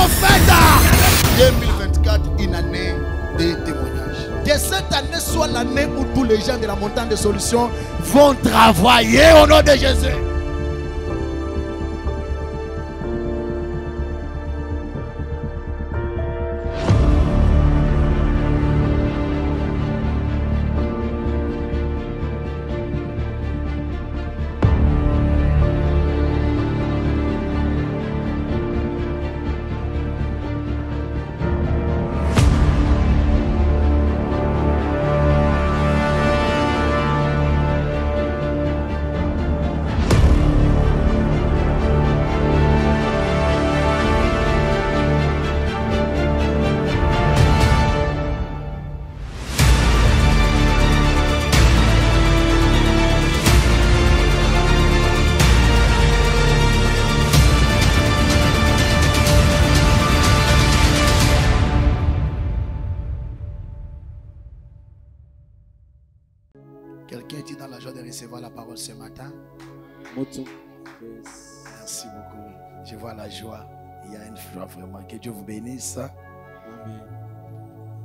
prophète. 2024, une année de témoignage. Que cette année soit l'année où tous les gens de la montagne de solutions vont travailler au nom de Jésus. Quelqu'un est dans la joie de recevoir la parole ce matin? Merci beaucoup. Je vois la joie. Il y a une joie vraiment. Que Dieu vous bénisse. Amen.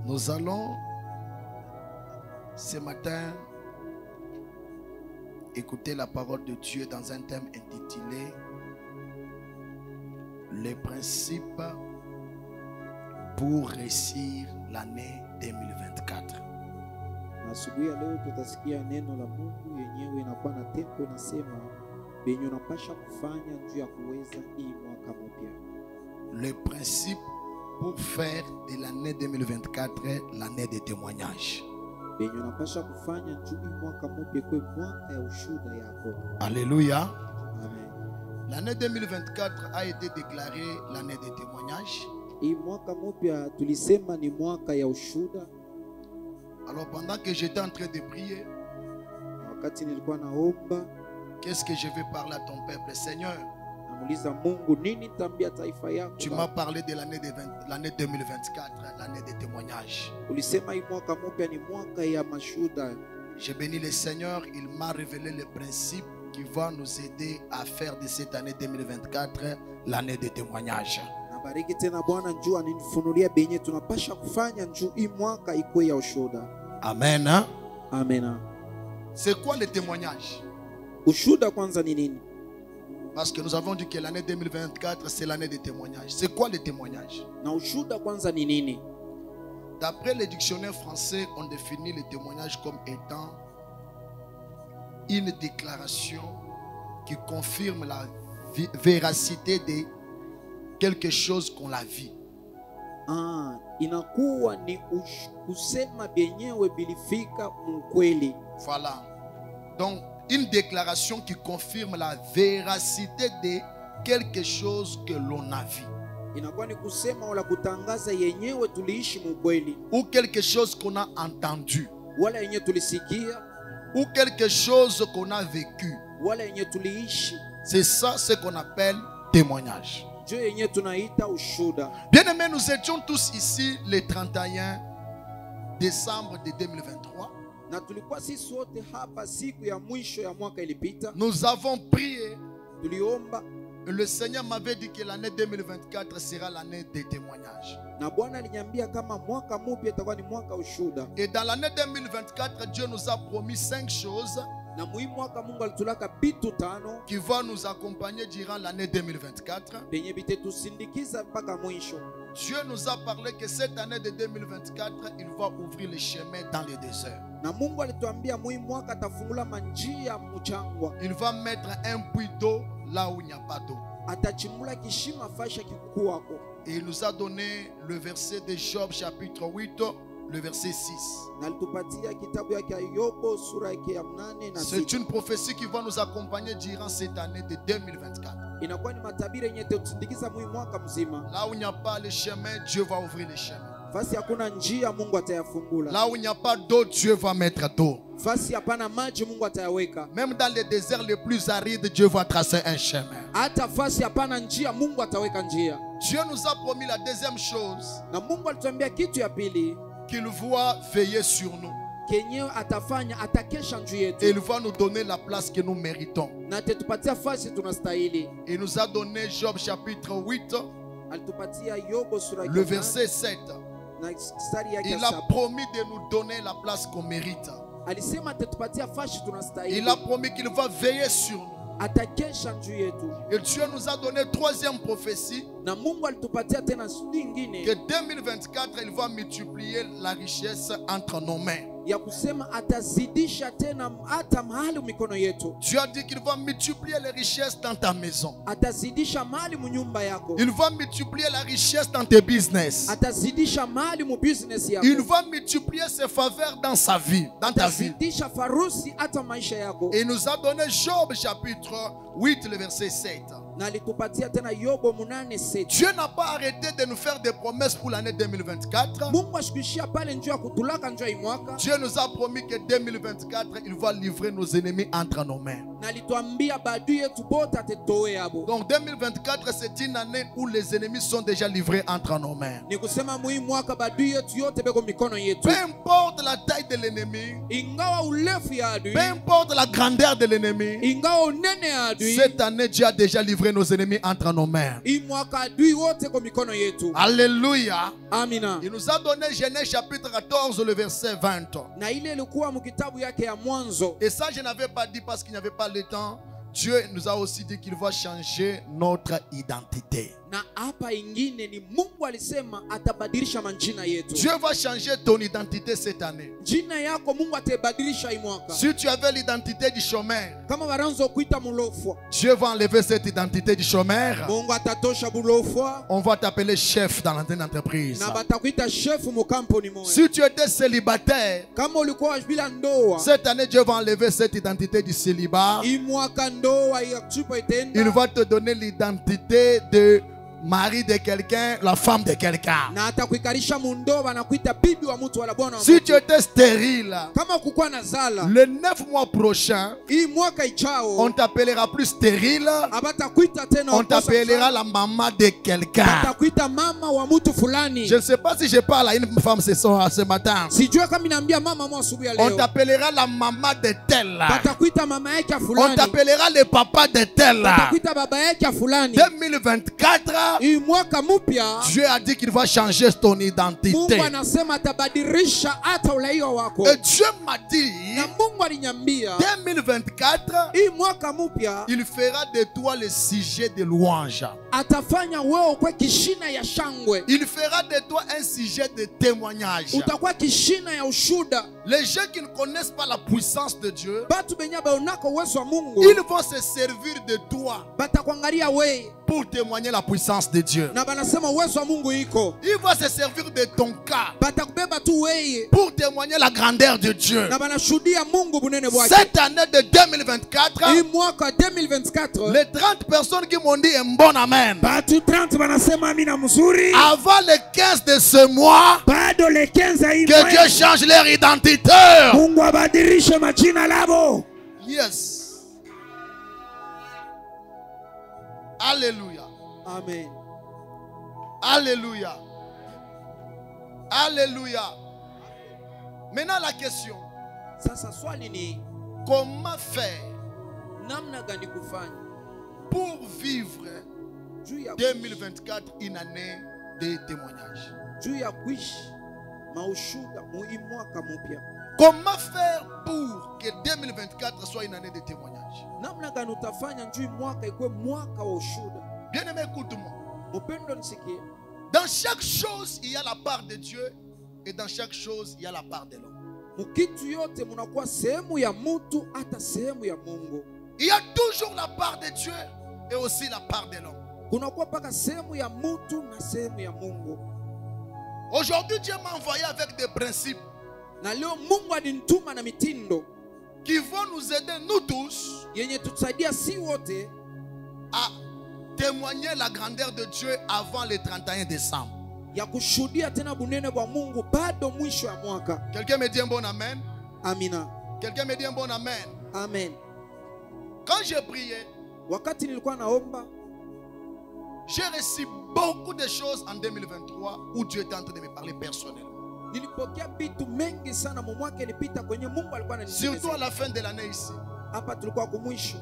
Nous allons ce matin écouter la parole de Dieu dans un thème intitulé les principes pour réussir l'année 2024. Asubuhi ya leo tutasikia neno la Mungu yenyewe inakuwa na tempo inasema benye unapasha kufanya juu ya kuweza hii mwaka mpya. Le principe pour faire de l'année 2024 l'année de témoignage. Benye unapasha kufanya juu hii mwaka mpya kwa mwaka ya ushuhuda yako. Alléluia. Amen. L'année 2024 a été déclarée l'année de témoignage. Hii mwaka mpya tulisema ni mwaka ya ushuhuda. Alors pendant que j'étais en train de prier, qu'est-ce que je vais parler à ton peuple? Seigneur, tu m'as parlé de l'année 2024, l'année des témoignages. J'ai béni le Seigneur, il m'a révélé le principe qui va nous aider à faire de cette année 2024 l'année des témoignages. Amen. Amen. C'est quoi le témoignage? Parce que nous avons dit que l'année 2024 c'est l'année des témoignages. C'est quoi le témoignage? D'après le dictionnaire français, on définit le témoignage comme étant une déclaration qui confirme la véracité de quelque chose qu'on l'a vu. Inakuwa ni kusema benyewe bilifika mkweli. Voilà. Donc une déclaration qui confirme la véracité de quelque chose que l'on a vu. Inakuwa ni kusema wala kutangaza yenyewe tuliishi mkweli. Ou quelque chose qu'on a entendu. Wala yenyewe tulisikia. Ou quelque chose qu'on a vécu. Wala yenyewe tuliishi. C'est ça ce qu'on appelle témoignage. Bien aimés, nous étions tous ici le 31 décembre de 2023. Nous avons prié. Le Seigneur m'avait dit que l'année 2024 sera l'année des témoignages. Et dans l'année 2024, Dieu nous a promis 5 choses qui vont nous accompagner durant l'année 2024. Dieu nous a parlé que cette année de 2024, il va ouvrir les chemins dans le désert. Il va mettre un puits d'eau là où il n'y a pas d'eau. Et il nous a donné le verset de Job chapitre 8, le verset 6. C'est une prophétie qui va nous accompagner durant cette année de 2024. Là où il n'y a pas le chemin, Dieu va ouvrir les chemins. Là où il n'y a pas d'eau, Dieu va mettre d'eau. Même dans les déserts les plus arides, Dieu va tracer un chemin. Dieu nous a promis la deuxième chose, qu'il va veiller sur nous. Et il va nous donner la place que nous méritons. Il nous a donné Job chapitre 8, alitupatia Yobo sura le verset 7. na mstari yake Il a promis de nous donner la place qu'on mérite. alisema atatupatia fashi tunastahili. Il a promis qu'il va veiller sur nous. Atakesha juu yetu. Et Dieu nous a donné troisième prophétie. Na Mungu alitupatia tena nyingine. Que 2024 il va multiplier la richesse entre nos mains. Ya kusema atazidisha tena hata mahali mikono yetu. Dieu a dit qu'il va multiplier les richesses dans ta maison. Atazidisha mahali munyumba yako. Il va multiplier la richesse dans tes business. Atazidisha mahali mu business yako. Il va multiplier ses faveurs dans sa vie, dans ta vie. Atazidisha farusi hata maisha yako. Et il nous a donné Job chapitre 8 le verset 7. Na alitupatia tena Yobo 8:7. Dieu n'a pas arrêté de nous faire des promesses pour l'année 2024. Mungu ashikishia pale njoo kutulaka njoo imwaka. Dieu nous a promis que 2024 il va livrer nos ennemis entre nos mains. Na alituambia badui yetu bote atetoe yabo. Donc 2024 c'est une année où les ennemis sont déjà livrés entre nos mains. Ni kusema muhimu mwaka badui yetu yote beko mikono yetu. Peu importe la taille de l'ennemi, Ingawa urefu ya adui, peu importe la grandeur de l'ennemi, ingawa unene ya adui, cette année Dieu a déjà livré nos ennemis entre nos mains. imwaka adui wote kwa mikono yetu. Alléluia. Amina. Il nous a donné Genèse chapitre 14 le verset 20. Na ile ilikuwa mkitabu yake ya Mwanzo. Et ça je n'avais pas dit parce qu'il n'y avait pas le temps. Dieu nous a aussi dit qu'il va changer notre identité. Na hapa ingine ni Mungu alisema atabadilisha majina yetu. Dieu va changer ton identité cette année. Jina yako Mungu atabadilisha imwaka. Si tu avais l'identité du chômeur, Kama baranzo kuita mulofwa, Dieu va enlever cette identité du chômeur. Mungu atatosha bulofwa. On va t'appeler chef dans l'entreprise. Na batakuita chef mu kampuni moja. Si tu étais célibataire, Kama ulikuwa bila ndoa, cette année Dieu va enlever cette identité du célibat. imwaka ndoa ya chupa itenda. Il va te donner l'identité de mari de quelqu'un, la femme de quelqu'un. Na atakuikarisha mundoa na kuita bibi wa mtu wala bwana wa Si mtu. tu étais stérile, Kama kukua na zala, le 9 mois prochain, hii mwaka ichao, on t'appellera plus stérile. abatakuita tena On wakosa t'appellera sana. la maman de quelqu'un. Batakuita mama wa mtu fulani. Je ne sais pas si je parle à une femme ce matin. Sijua kama niambia mama mwa asubuhi ya On leo. t'appellera la maman de tel. Batakuita mama yake ya On fulani. t'appellera le papa de tel. Batakuita baba yake ya fulani. 2024, Hii mwaka mpya Dieu a dit qu'il va changer ton identité. Mungu anasema atabadilisha hata ulaio wako. Et Dieu m'a dit, Na Mungu aliniambia 2024, hii mwaka mpya il fera de toi le sujet de louange. atafanya wewe kwa kishina ya shangwe. Il fera de toi un sujet de témoignage. Utakuwa kishina ya ushuda. Les gens qui ne connaissent pas la puissance de Dieu, Batu benya baonako uwezo wa Mungu ils vont se servir de toi batakuangalia wewe pour témoigner la puissance de Dieu. na banasema uwezo wa Mungu iko. Il va se servir de ton cas Batakubeba tu wewe pour témoigner la grandeur de Dieu. na banashuhudia Mungu bunene bwake. Cette année de 2024, Hii mwaka 2024 les 30 personnes qui m'ont dit un bon amen, batu 30 banasema amina mzuri. avant le 15 de ce mois, Bado le 15 hii que Dieu change leur identité. Mungu abadilishe majina labo. Yes. Alléluia. Amen. Alléluia. Alléluia. Maintenant la question, Sasa swali ni comment faire namna gani kufanya pour vivre juu ya 2024 une année de témoignage? juu ya kuishi maushuda hii mwaka mpya. Comment faire pour que 2024 soit une année de témoignage? Namna gani utafanya juu mwaka ikuwe mwaka wa ushuda? Bien aimé, écoute-moi. Mpendo nisikie. Dans chaque chose, il y a la part de Dieu, et dans chaque chose, il y a la part de l'homme. Mukitu yote munakuwa sehemu ya mtu hata sehemu ya Mungu. Il y a toujours la part de Dieu et aussi la part de l'homme. Kunakuwa paka sehemu ya mtu na sehemu ya Mungu. Aujourd'hui, Dieu m'a envoyé avec des principes Na leo Mungu alinituma na mitindo qui vont nous aider, nous tous, yenye tutasaidia si wote à témoigner la grandeur de Dieu avant le 31 décembre. ya kushuhudia tena bunene bwa Mungu bado mwisho ya mwaka. Quelqu'un me dit un bon amen? Amina. Quelqu'un me dit un bon amen? Amen. Quand j'ai prié, Wakati nilikuwa naomba, j'ai reçu beaucoup de choses en 2023 où Dieu était en train de me parler personnellement. nilipokea vitu mengi sana mu mwaka ilipita kwenye Mungu alikuwa Surtout à ananielezea. la fin de l'année ici. Hapa tulikuwa kumwisho.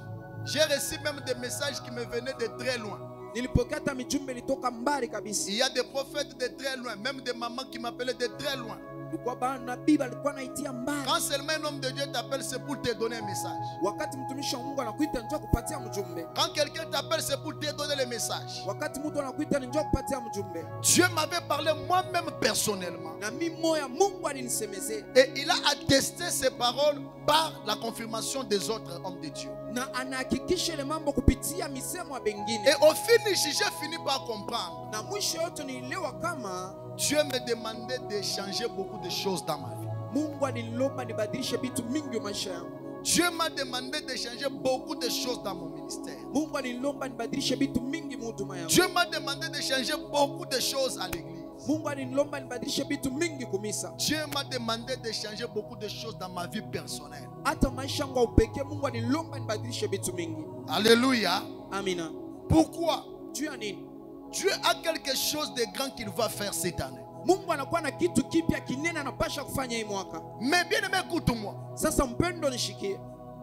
J'ai reçu même des messages qui me venaient de très loin. Nilipokea hata mijumbe ilitoka mbali kabisa. Il y a des prophètes de très loin, même des mamans qui m'appelaient de très loin. Kulikuwa banabii balikuwa naitia mbali. Quand seulement un homme de Dieu t'appelle, c'est pour te donner un message. Wakati mtumishi wa Mungu anakuita njoo kupatia mjumbe. Quand quelqu'un t'appelle, c'est pour te donner le message. Wakati mtu anakuita njoo kupatia mjumbe. Dieu m'avait parlé moi-même personnellement. Na mimi moya Mungu alinisemezea. Et il a attesté ces paroles par la confirmation des autres hommes de Dieu. Na anahakikisha ile mambo kupitia misemo ya bengine. Et au finish, j'ai fini par comprendre. Na mwisho yote nielewa kama Dieu me demandait de changer beaucoup de choses dans ma vie. Mungu aliniomba nibadilishe vitu mingi maisha yangu. Dieu m'a demandé de changer beaucoup de choses dans mon ministère. Mungu aliniomba nibadilishe vitu mingi mhuduma yangu. Dieu m'a demandé de changer beaucoup de choses à l'église. Mungu aliniomba nibadilishe vitu mingi kumisa. Dieu m'a demandé de changer beaucoup de choses dans ma vie personnelle. Hata maisha yangu upekee Mungu aliniomba nibadilishe vitu mingi. Alléluia. Amina. Pourquoi? Juu ya nini? Dieu a quelque chose de grand qu'il va faire cette année. Mungu anakuwa na kitu kipya kinene anapasha kufanya hii mwaka. Mais bien aimé, écoute-moi. Sasa mpendo nishikie.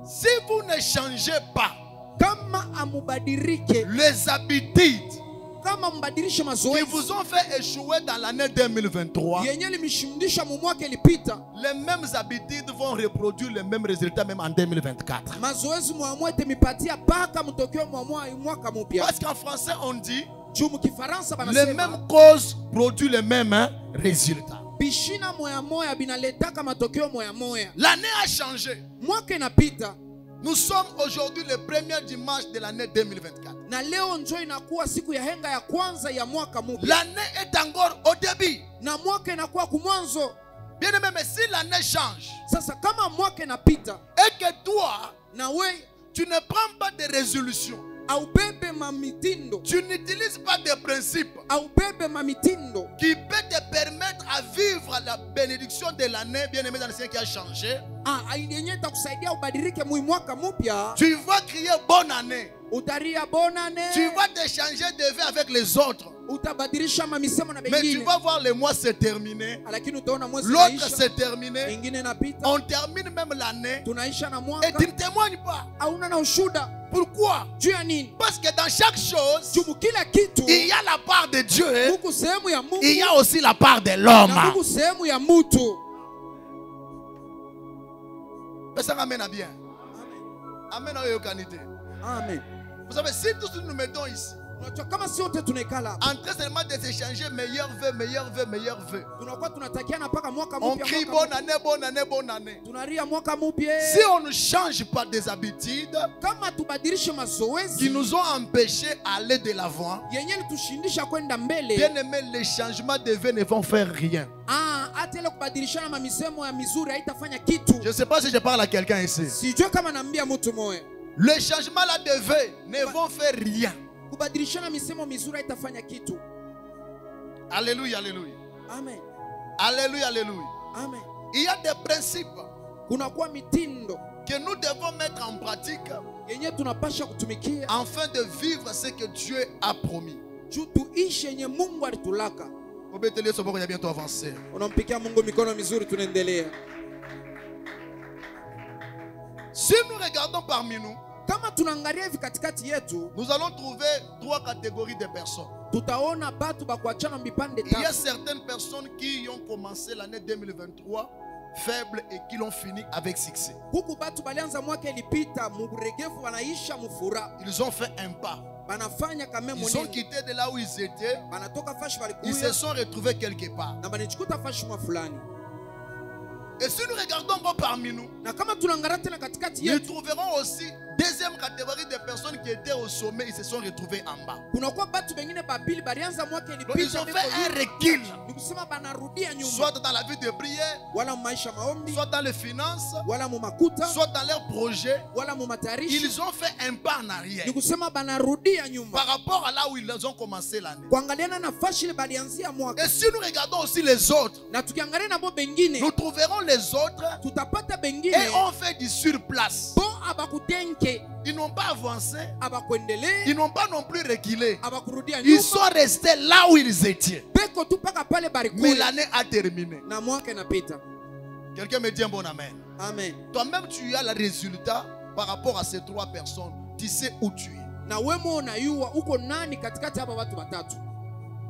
Si vous ne changez pas Kama amubadirike, les habitudes kama mbadilishe qui mazoezi vous ont fait échouer dans l'année 2023, yenye limeshindisha mu mwaka ilipita, les mêmes habitudes vont reproduire les mêmes résultats même en 2024. mazoezi muamwete mipatia paka mtokeo mwaka mpya. Parce qu'en français on dit Juu mkifaransa les banasema mêmes causes produisent les mêmes résultats. bishina moya moya binaletaka matokeo moya moya. L'année a changé. Mwaka inapita Nous sommes aujourd'hui le premier dimanche de l'année 2024. na leo njo inakuwa siku ya henga ya kwanza ya mwaka mpya. L'année est encore au début. Na mwaka inakuwa kumwanzo. Bien aimé, mais si l'année change Sasa kama mwaka inapita et que toi, na we tu ne prends pas de résolution, au bebe mamitindo, tu n'utilises pas de principes au bebe mamitindo qui peut te permettre à vivre la bénédiction de l'année, bien aimé, dans le Seigneur qui a changé, yenye itakusaidia ubadilike mwi mwaka mpya, tu vas crier bonne année. utaria bonane, Tu vas te changer de vie avec les autres. utabadilisha mamisemo na Mais tu bengine. vas voir le mois se terminer, Lakini utaona mwezi l'autre unaisha, se terminer, ingine napita, on termine même l'année tunaisha na et mwaka, tu ne témoignes pas. hauna na ushuda. Pourquoi? Juu ya nini? Parce que dans chaque chose, Juu kila kitu il y a la part de Dieu, Mungu sehemu ya Mungu, il y a aussi la part de l'homme. na Mungu sehemu ya mtu. Ça ramène à bien. Amen à qualité. Amen. Vous savez, si tous nous mettons ici, Unajua kama si wote tunaikala hapa, en train seulement de s'échanger meilleurs vœux, meilleurs vœux, meilleurs vœux. tunakuwa tunatakiana mpaka mwaka On mpya, crie mwaka bonne année, bonne année, bonne année. tunaria mwaka mpya. Si on ne change pas des habitudes Kama tubadilishe qui mazoezi nous ont empêchés d'aller de l'avant, yenye litushindisha kwenda mbele, bien aimé, les changements de vie ne vont faire rien. hata ile kubadilishana mamisemo ya mizuri haitafanya kitu. Je ne sais pas si je parle à quelqu'un ici. Sijue kama naambia mtu moya, Les changements là de vie ne vont faire rien. kubadilishana misemo mizuri haitafanya kitu. Alléluia, alléluia. Amen. Alléluia, alléluia. Amen. Il y a des principes Kunakuwa mitindo que nous devons mettre en pratique yenye tunapasha kutumikia afin de vivre ce que Dieu a promis. juu tuishi yenye Mungu alitulaka. Obétez-le, ce il a bientôt avancé. Unampikia Mungu mikono mizuri, tunaendelea. Si nous regardons parmi nous, Kama tunaangalia hivi katikati yetu, nous allons trouver trois catégories de personnes. tutaona batu bakuachana mbipande Il y a tatu. certaines personnes qui ont commencé l'année 2023 faibles et qui l'ont fini avec succès. Huku batu balianza mwaka ilipita muregevu, wanaisha mufura, Ils ont fait un pas. banafanya kame Ils ont monene, quitté de là où ils étaient. banatoka fashi Ils se walikuya sont retrouvés quelque part. na banichikuta fashi mwa fulani. Et si nous regardons encore parmi nous, Na kama tunaangalia tena katikati nous yetu, trouverons aussi deuxième catégorie de personnes qui étaient au sommet, ils se sont retrouvés en bas. kunakuwa batu bengine babili balianza mwaka Donc ils ilipita ont biko fait un hivi. recul, Ni kusema banarudia nyuma, soit dans la vie de prière, wala mu maisha maombi, soit dans les finances, wala mu makuta, soit dans leurs projets. wala mu matayarishi. Ils ont fait un pas en arrière Ni kusema banarudia nyuma par rapport à là où ils ont commencé l'année. kuangaliana na fashi ile balianzia mwaka. Et si nous regardons aussi les autres, Na tukiangalia nabo bengine, nous trouverons les autres tutapata et bengine ont fait du surplace. bo abakutenke, Ils n'ont pas avancé, abakuendelea, ils n'ont pas non plus reculé. abakurudia Ils nyuma, sont restés là où ils étaient. beko tu paka pale Mais barikuya l'année a terminé. na mwaka inapita. Quelqu'un me dit un bon amen. Amen. Toi-même, tu as le résultat par rapport à ces trois personnes. Tu sais où tu es. Na wemo unayua uko nani katikati hapa watu watatu.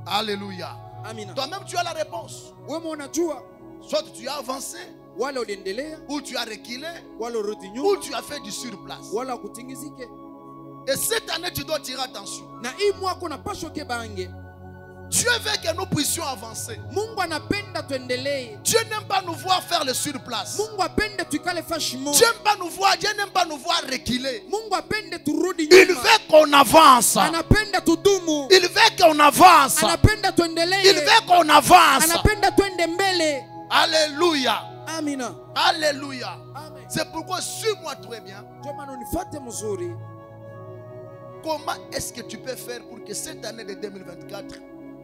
Alléluia. Amina. Toi-même tu as la réponse. Wemo unajua. Soit tu as avancé, Wala uliendelea, ou tu as reculé, wala urudi ou nyuma, tu as fait du surplace. wala kutingizike. Et cette année tu dois tirer attention. Na hii mwaka unapaswa kebange. Dieu veut que nous puissions avancer. Mungu anapenda tuendelee. Dieu n'aime pas nous voir faire le surplace. Mungu apende tukale fashimo. Dieu n'aime pas nous voir, Dieu n'aime pas nous voir reculer. Mungu apende turudi Il nyuma. veut qu'on avance. Anapenda tudumu. Il veut qu'on avance. Anapenda tuendelee. Il veut qu'on avance. Anapenda tuende mbele. Alléluia. Amina. Alléluia. Amen. C'est pourquoi suis-moi très bien. Jomano nifate mzuri. Comment est-ce que tu peux faire pour que cette année de 2024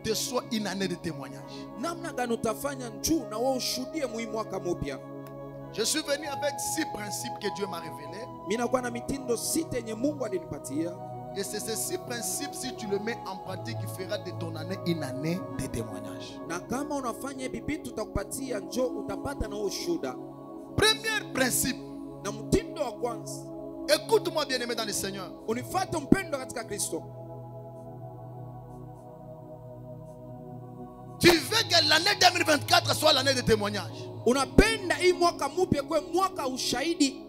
te soit une année de témoignage? Namna gani utafanya njoo na wewe ushuhudie muhimu mwaka mpya. Je suis venu avec 6 principes que Dieu m'a révélés. Mimi nakuwa na mitindo 6 yenye Mungu alinipatia. Et c'est ces 6 principes, si tu le mets en pratique, qui fera de ton année une année de témoignage. Na kama unafanya hivi vitu tutakupatia njoo utapata na ushuhuda. Premier principe. Na mtindo wa kwanza. Écoute-moi bien-aimé dans le Seigneur. Unifuate mpendo katika Kristo. Tu veux que l'année 2024 soit l'année de témoignage. Unapenda hii mwaka mpya kwa mwaka ushahidi.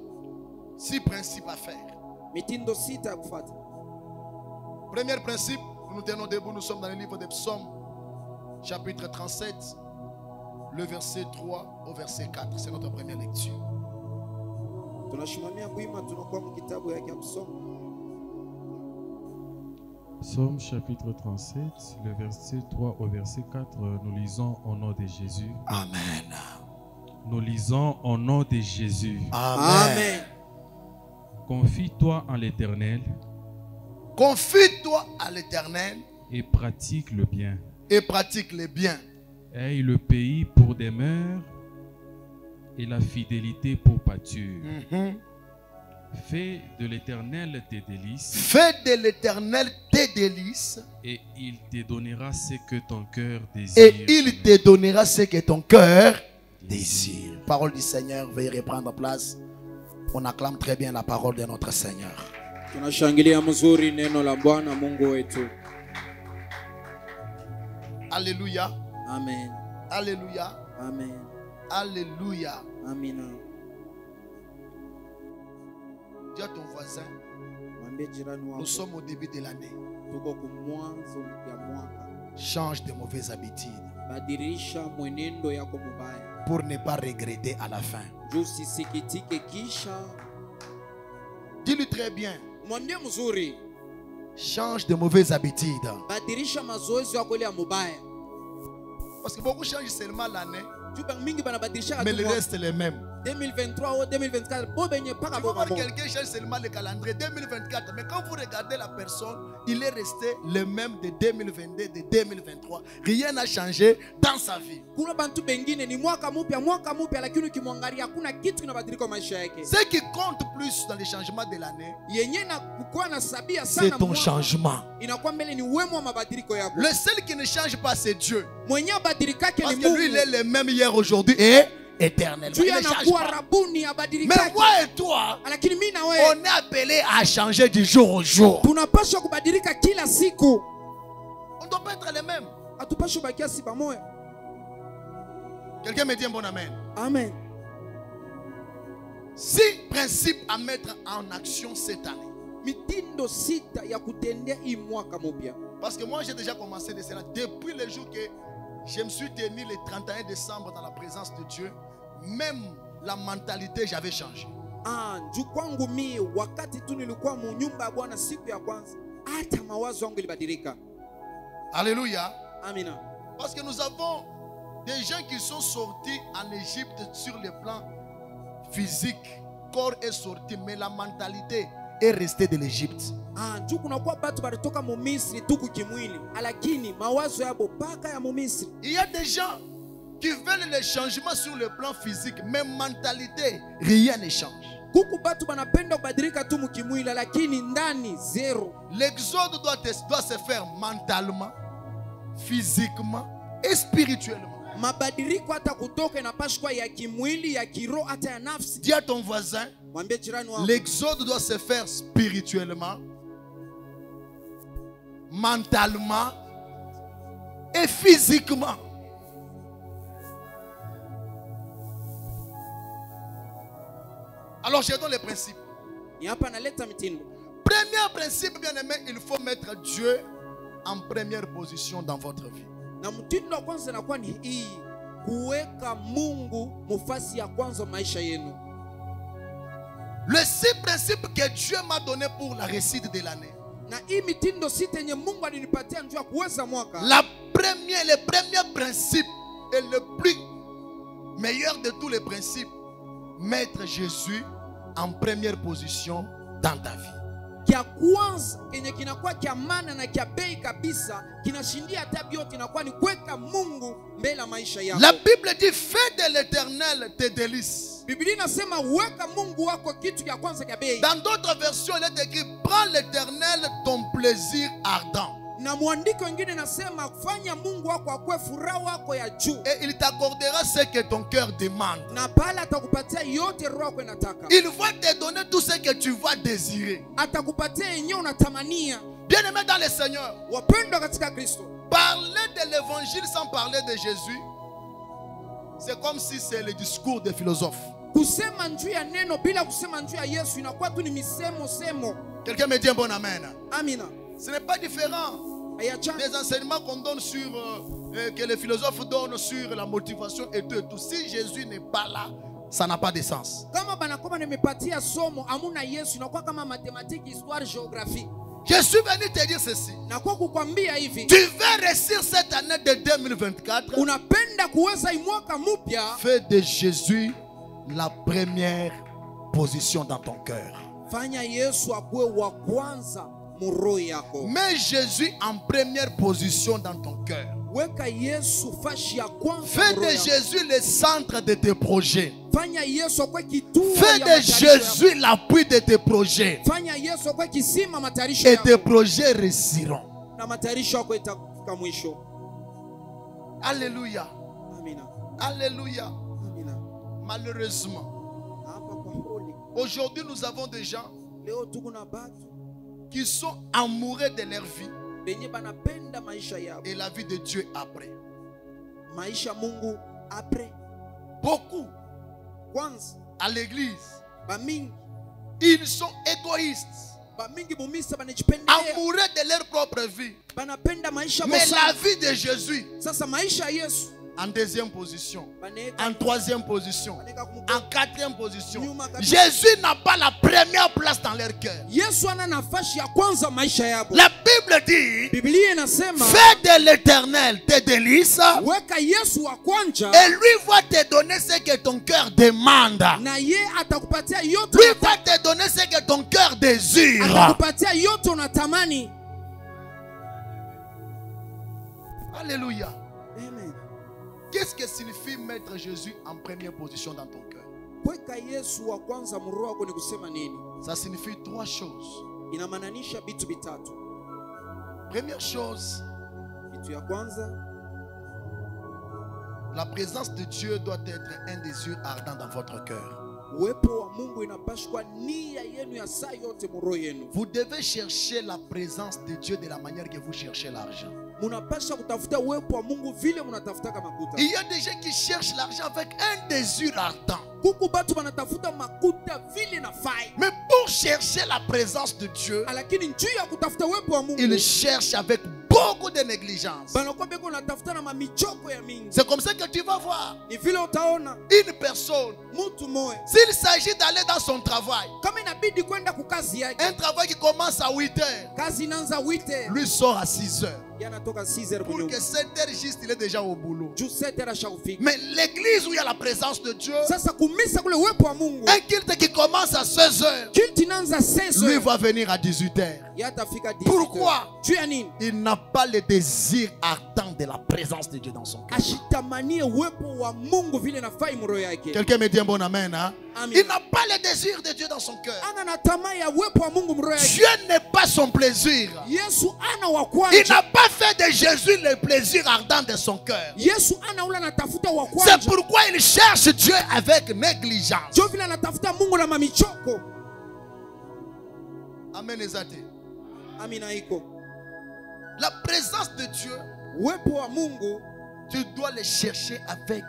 6 principes à faire. Mitindo 6 ya kufuata. Premier principe, nous nous tenons debout, nous sommes dans le livre des Psaumes, chapitre 37, le verset 3 au verset 4. C'est notre première lecture. Tunashimamia kuima tunakuwa mu kitabu yake ya Psaume. Psaume chapitre 37, le verset 3 au verset 4, nous lisons au nom de Jésus. Amen. Nous lisons au nom de Jésus. Amen. Amen. Confie-toi en l'Éternel Confie-toi à l'Éternel et pratique le bien. et pratique les biens. Aie le pays pour demeure et la fidélité pour pâture. Fais de l'Éternel tes délices Fais de l'Éternel tes délices et il te donnera ce que ton cœur désire. et il te donnera ce que ton cœur désire. Parole du Seigneur, veuillez reprendre place. On acclame très bien la parole de notre Seigneur. Tunashangilia mzuri neno la Bwana Mungu wetu. Alléluia. Amen. Alléluia. Amen. Alléluia. Amina. Dis à ton voisin, Mwambie jirani nous wako sommes au début de l'année. tuko kumwanzo ya mwaka. Change de mauvaises habitudes Badilisha mwenendo yako mubaya. pour ne pas regretter à la fin. Juu sisikitike kisha. Dis-lui très bien, Mwambie mzuri. change de mauvaises habitudes. Badilisha mazoezi yako ile ya mubaya. Parce que beaucoup changent seulement l'année, Juba mingi banabadilisha mais le mwaka. reste est le même. 2023 ou 2024 bo benye paka Tu bo vas voir mamo. quelqu'un change seulement le calendrier 2024, mais quand vous regardez la personne, il est resté le même de 2022, de 2023. Rien n'a changé dans sa vie. Kuna bantu bengine ni mwaka mpya lakini ukimwangalia hakuna kitu kinabadilika kwa maisha yake. Ce qui compte plus dans le changement de l'année, Yenye na kukuwa na sabia c'est sana ton mwaka. changement. Inakuwa mbele ni uwemo wa mabadiliko yako. Le seul qui ne change pas, c'est Dieu. Mwenye abadilikake Parce ni que lui, il est Mungu. le même hier, aujourd'hui et éternellement. Juu Il ne change anakuwa pas. rabuni Mais abadilikake. moi et toi, Lakini mimi na on wewe est appelé à changer du jour au jour. tunapaswa kubadilika kila siku. On ne doit pas être les mêmes. Hatupaswi bakia si pamoja. Quelqu'un me dit un bon amen. Amen. 6 principes à mettre en action cette année. Mitindo 6 ya kutendea hii mwaka mpya. Parce que moi, j'ai déjà commencé de cela. Depuis le jour que je me suis tenu le 31 décembre dans la présence de Dieu, même la mentalité, j'avais changé. Juu kwangu mimi wakati tu nilikuwa mu nyumba ya Bwana siku ya kwanza, hata mawazo yangu ilibadilika. Alléluia. Amina. Parce que nous avons des gens qui sont sortis en Égypte sur le plan physique. Corps est sorti, mais la mentalité est restée de l'Égypte. Juu kunakuwa batu balitoka mu Misri tu kukimwili, lakini mawazo yabo paka ya mu Misri. Il y a des gens qui veulent le changement sur le plan physique, mais mentalité, rien ne change. Kuku batu banapenda kubadilika tu mukimwili, lakini ndani zero. L'exode doit se faire mentalement, physiquement et spirituellement. Mabadiliko hata kutoka inapashwa ya kimwili, ya kiroho, hata ya nafsi. Dis à ton voisin, Mwambie jirani wako. l'exode doit se faire spirituellement, mentalement et physiquement. Alors, je donne les principes. Premier principe, bien aimé, il faut mettre Dieu en première position dans votre vie. Le 6 principes que Dieu m'a donné pour la réussite de l'année. Le premier principe et le plus meilleur de tous les principes, mettre Jésus en première position dans ta vie. Kia kwanza kenye kinakuwa kia maana na kia bei kabisa kinashindia hata vyote inakuwa ni kuweka Mungu mbele ya maisha yako. La Bible dit fais de l'Éternel tes délices. Biblia inasema weka Mungu wako kitu kia kwanza kia bei. Dans d'autres versions il est écrit prends l'Éternel ton plaisir ardent. Na mwandiko wengine nasema kufanya Mungu wako akwe furaha wako ya juu. Et il t'accordera ce que ton cœur demande. Na pale atakupatia yote roho yako inataka. Il va te donner tout ce que tu vas désirer. Atakupatia yenyewe unatamania. Bien-aimé dans le Seigneur, wapendwa katika Kristo, parler de l'évangile sans parler de Jésus, c'est comme si c'est le discours des philosophes. Kusema njuu ya neno bila kusema njuu ya Yesu inakuwa tu ni misemo semo. Quelqu'un me dit un bon amen. Amina. Ce n'est pas différent des enseignements qu'on donne sur que les philosophes donnent sur la motivation et tout et tout. Si Jésus n'est pas là, ça n'a pas de sens. Je suis venu te dire ceci. Tu veux réussir cette année de 2024. Fais de Jésus la première position dans ton cœur. Mets Jésus en première position dans ton cœur. Fais de Jésus le centre de tes projets. Fais de Jésus l'appui de tes projets. Et tes projets réussiront. Alléluia. Alléluia. Malheureusement, aujourd'hui nous avons des gens qui sont amoureux de leur vie et la vie de Dieu après. Beaucoup à l'église, ils sont égoïstes, amoureux de leur propre vie, mais la vie de Jésus en deuxième position, en troisième position, en quatrième position. Jésus n'a pas la première place dans leur cœur. La Bible dit fais de l'Éternel tes délices et lui va te donner ce que ton cœur demande. Lui va te donner ce que ton cœur désire. Alléluia. Qu'est-ce que signifie mettre Jésus en première position dans ton cœur? Ça signifie trois choses. Première chose, la présence de Dieu doit être un désir ardent dans votre cœur. Vous devez chercher la présence de Dieu de la manière que vous cherchez l'argent. Il y a des gens qui cherchent l'argent avec un désir ardent. Mais pour chercher la présence de Dieu, ils cherchent avec beaucoup de négligence. C'est comme ça que tu vas voir une personne, s'il s'agit d'aller dans son travail, un travail qui commence à 8 heures, lui sort à 6 heures. Pour que 7 heures juste, il est déjà au boulot. Mais l'église où il y a la présence de Dieu, un culte qui commence à 16 heures, lui va venir à 18 heures. Pourquoi? Il n'a pas le désir ardent de la présence de Dieu dans son cœur. Quelqu'un me dit un bon amen, hein? Il n'a pas le désir de Dieu dans son cœur. Dieu n'est pas son plaisir. Il n'a pas fait de Jésus le plaisir ardent de son cœur. C'est pourquoi il cherche Dieu avec négligence. Amen. La présence de Dieu, uwepo wa Mungu tu dois le chercher avec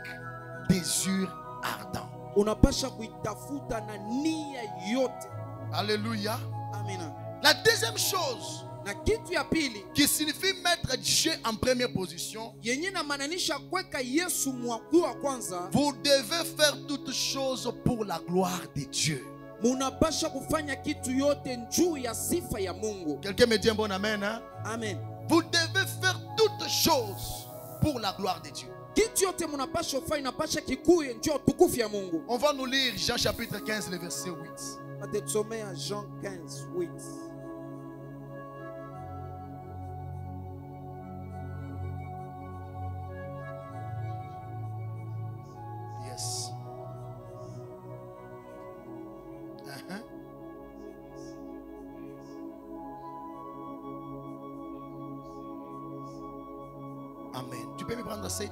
désir ardent. unapasha kuitafuta na nia yote. Alléluia. Amina. La deuxième chose Na kitu ya pili qui signifie mettre Dieu en première position, yenye na mananisha kweka Yesu mwaku wa kwanza, vous devez faire toutes choses pour la gloire de Dieu. munapasha kufanya kitu yote njuu ya sifa ya Mungu. Quelqu'un me dit un bon amen, hein? Amen. Vous devez faire toutes choses pour la gloire de Dieu. Kitu yote munapasha kufanya inapasha kikuye njuu ya utukufu ya Mungu. On va nous lire Jean chapitre 15, le verset 8. Atetusomea Jean 15:8. Yes. Amen. Tu peux me prendre 7?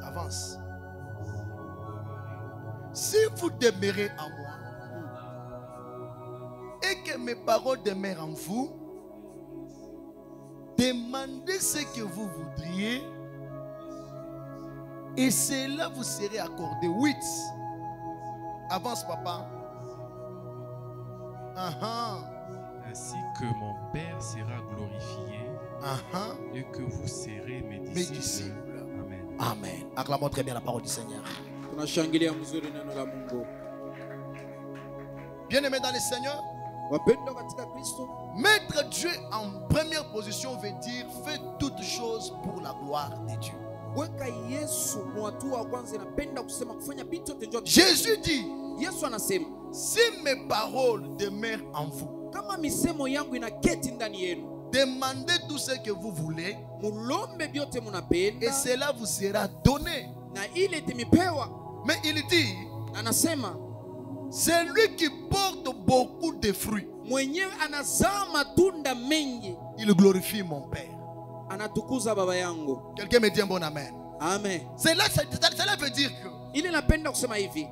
Avance. Si vous demeurez en moi et que mes paroles demeurent en vous, demandez ce que vous voudriez et cela vous serait accordé. 8. Avance, papa. Ainsi que mon Père sera glorifié et que vous serez mes disciples. Amen. Amen. Acclamons très bien la parole du Seigneur. Tunashangilia mzuri neno la Mungu. Bien-aimé dans le Seigneur, Wapendwa katika Kristo, mettre Dieu en première position veut dire faire toutes choses pour la gloire de Dieu. weka Yesu mwatu wa kwanza inapenda kusema kufanya vitu yote njoo. Jésus dit, Yesu anasema, si mes paroles demeurent en vous, kama misemo yangu inaketi ndani yenu, demandez tout ce que vous voulez mulombe vyote et munapenda cela vous sera donné. na ile timipewa. Mais il dit, Anasema celui qui porte beaucoup de fruits, mwenyewe anazaa matunda mengi il glorifie mon Père. anatukuza baba yangu. Quelqu'un me dit un bon amen. Amen. Cela veut dire que Ile napenda kusema hivi,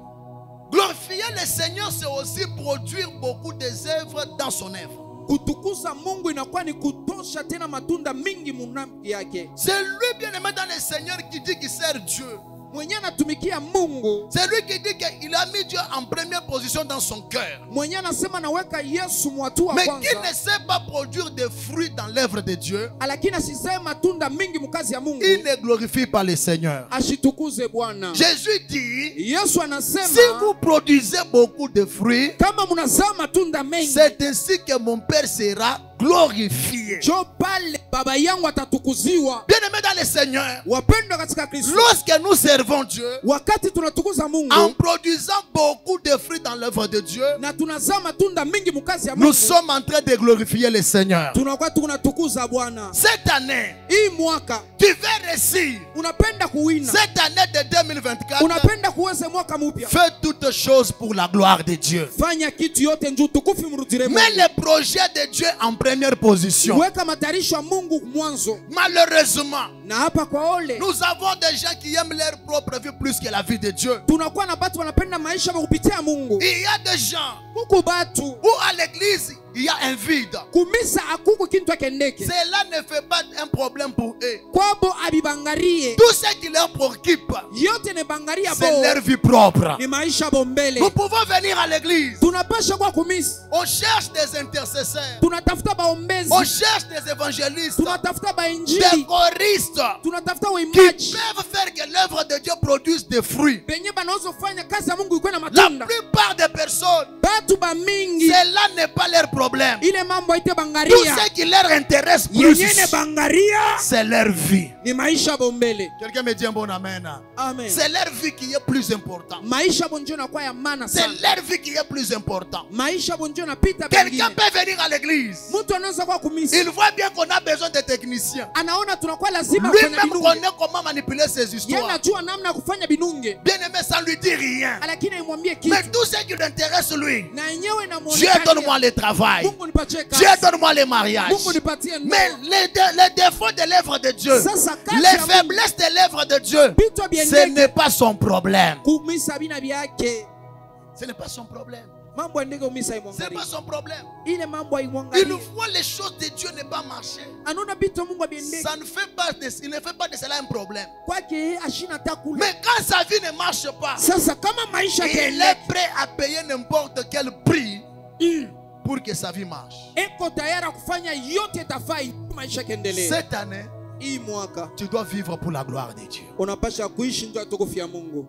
glorifier le Seigneur, c'est aussi produire beaucoup des œuvres dans son œuvre. kutukuza Mungu inakuwa ni kutosha tena matunda mingi munamki yake. C'est lui bien-aimé dans le Seigneur qui dit qu'il sert Dieu. Mwenyewe anatumikia Mungu, C'est lui qui dit qu'il a mis Dieu en première position dans son cœur. mwenyewe anasema naweka Yesu mwatu wa Mais qui kwanza, ne sait pas produire des fruits dans l'œuvre de Dieu, lakini asiseme matunda mingi mukazi ya Mungu, il ne glorifie pas le Seigneur. ashitukuze Bwana. Jésus dit, Yesu anasema si vous produisez beaucoup de fruits, kama munazaa matunda mengi, c'est ainsi que mon Père sera glorifié. jo pale baba yangu atatukuziwa. Bien-aimé dans le Seigneur, Wapendwa katika Kristo, lorsque nous servons Dieu, wakati tunatukuza Mungu en produisant beaucoup de fruits dans l'œuvre de Dieu, na tunazaa matunda mingi mukazi ya nous Mungu, sommes en train de glorifier le Seigneur. tunakuwa tunatukuza Bwana. Cette année, Hii mwaka tu veux réussir. unapenda kuwina, Cette année de 2024, unapenda kuweze mwaka mpya, fais toutes choses pour la gloire de Dieu. fanya kitu yote njoo tukufu mrudire Mungu. Mets le projet de Dieu en première position. Weka matarisho ya Mungu mwanzo. Malheureusement, Na hapa kwa ole nous avons des gens qui aiment leur propre vie plus que la vie de Dieu. tunakuwa na watu wanapenda maisha kwa kupitia Mungu. Il y a des gens Huku batu où à l'église, il y a un vide. kumisa akuku kintu akendeke Cela ne fait pas un problème pour eux. kwabo abibangarie Tout ce qui leur préoccupe, yote ne bangaria c'est bo leur vie propre. ni maisha bombele. Nous pouvons venir à l'église. Tunapasha kwa kumisa, On cherche des intercesseurs. tunatafuta baombezi, On cherche des évangélistes, tunatafuta des bainjili, choristes tunatafuta qui waimbaji peuvent faire que l'œuvre de Dieu produise des fruits. benye banaweza kufanya kazi ya Mungu ikuwe na La matunda. plupart des personnes, Batu ba mingi cela n'est pas leur problème. ile mambo haite Tout bangaria, ce qui leur intéresse plus, yenyene bangaria c'est leur vie. ni maisha bombele. Quelqu'un me dit un bon amen. Amen. C'est leur vie qui est plus importante. Maisha bonjo na kwa ya maana C'est sana. leur vie qui est plus importante. Maisha bonjo na pita Quelqu'un bengine. peut venir à l'église. Mtu anaweza kwa kumisa, Il voit bien qu'on a besoin de techniciens. anaona tunakuwa lazima kufanya Lui-même binunge, connaît comment manipuler ses yeye histoires. anajua namna ya kufanya binunge, Bien aimé, ça lui dit rien. lakini imwambie Mais kitu tout ce qui l'intéresse, lui, na yenyewe Dieu donne-moi le travail. Mungu nipatie Dieu kazi, donne-moi le mariage. Mungu nipatie Mais ndoa. les défauts de l'œuvre de Dieu, Sasa kazi les ya Mungu, faiblesses de l'œuvre de Dieu, vitu ce biendeke n'est pas son problème. kumisa bina byake Ce n'est pas son problème. C'est pas son problème. Ile mambo Une haimwangalie. fois les choses de Dieu ne pas marcher, Anaona vitu Mungu abiendeke. ça ne fait pas il ne fait pas de cela un problème. Kwake ashina takula. Mais quand sa vie ne marche pas, Sasa kama maisha il yaende, est prêt à payer n'importe quel prix pour que sa vie marche. eko tayari kufanya yote tafai maisha yaendelee. Cette année, Hii mwaka tu dois vivre pour la gloire de Dieu. unapasha kuishi ndio tukufu ya Mungu.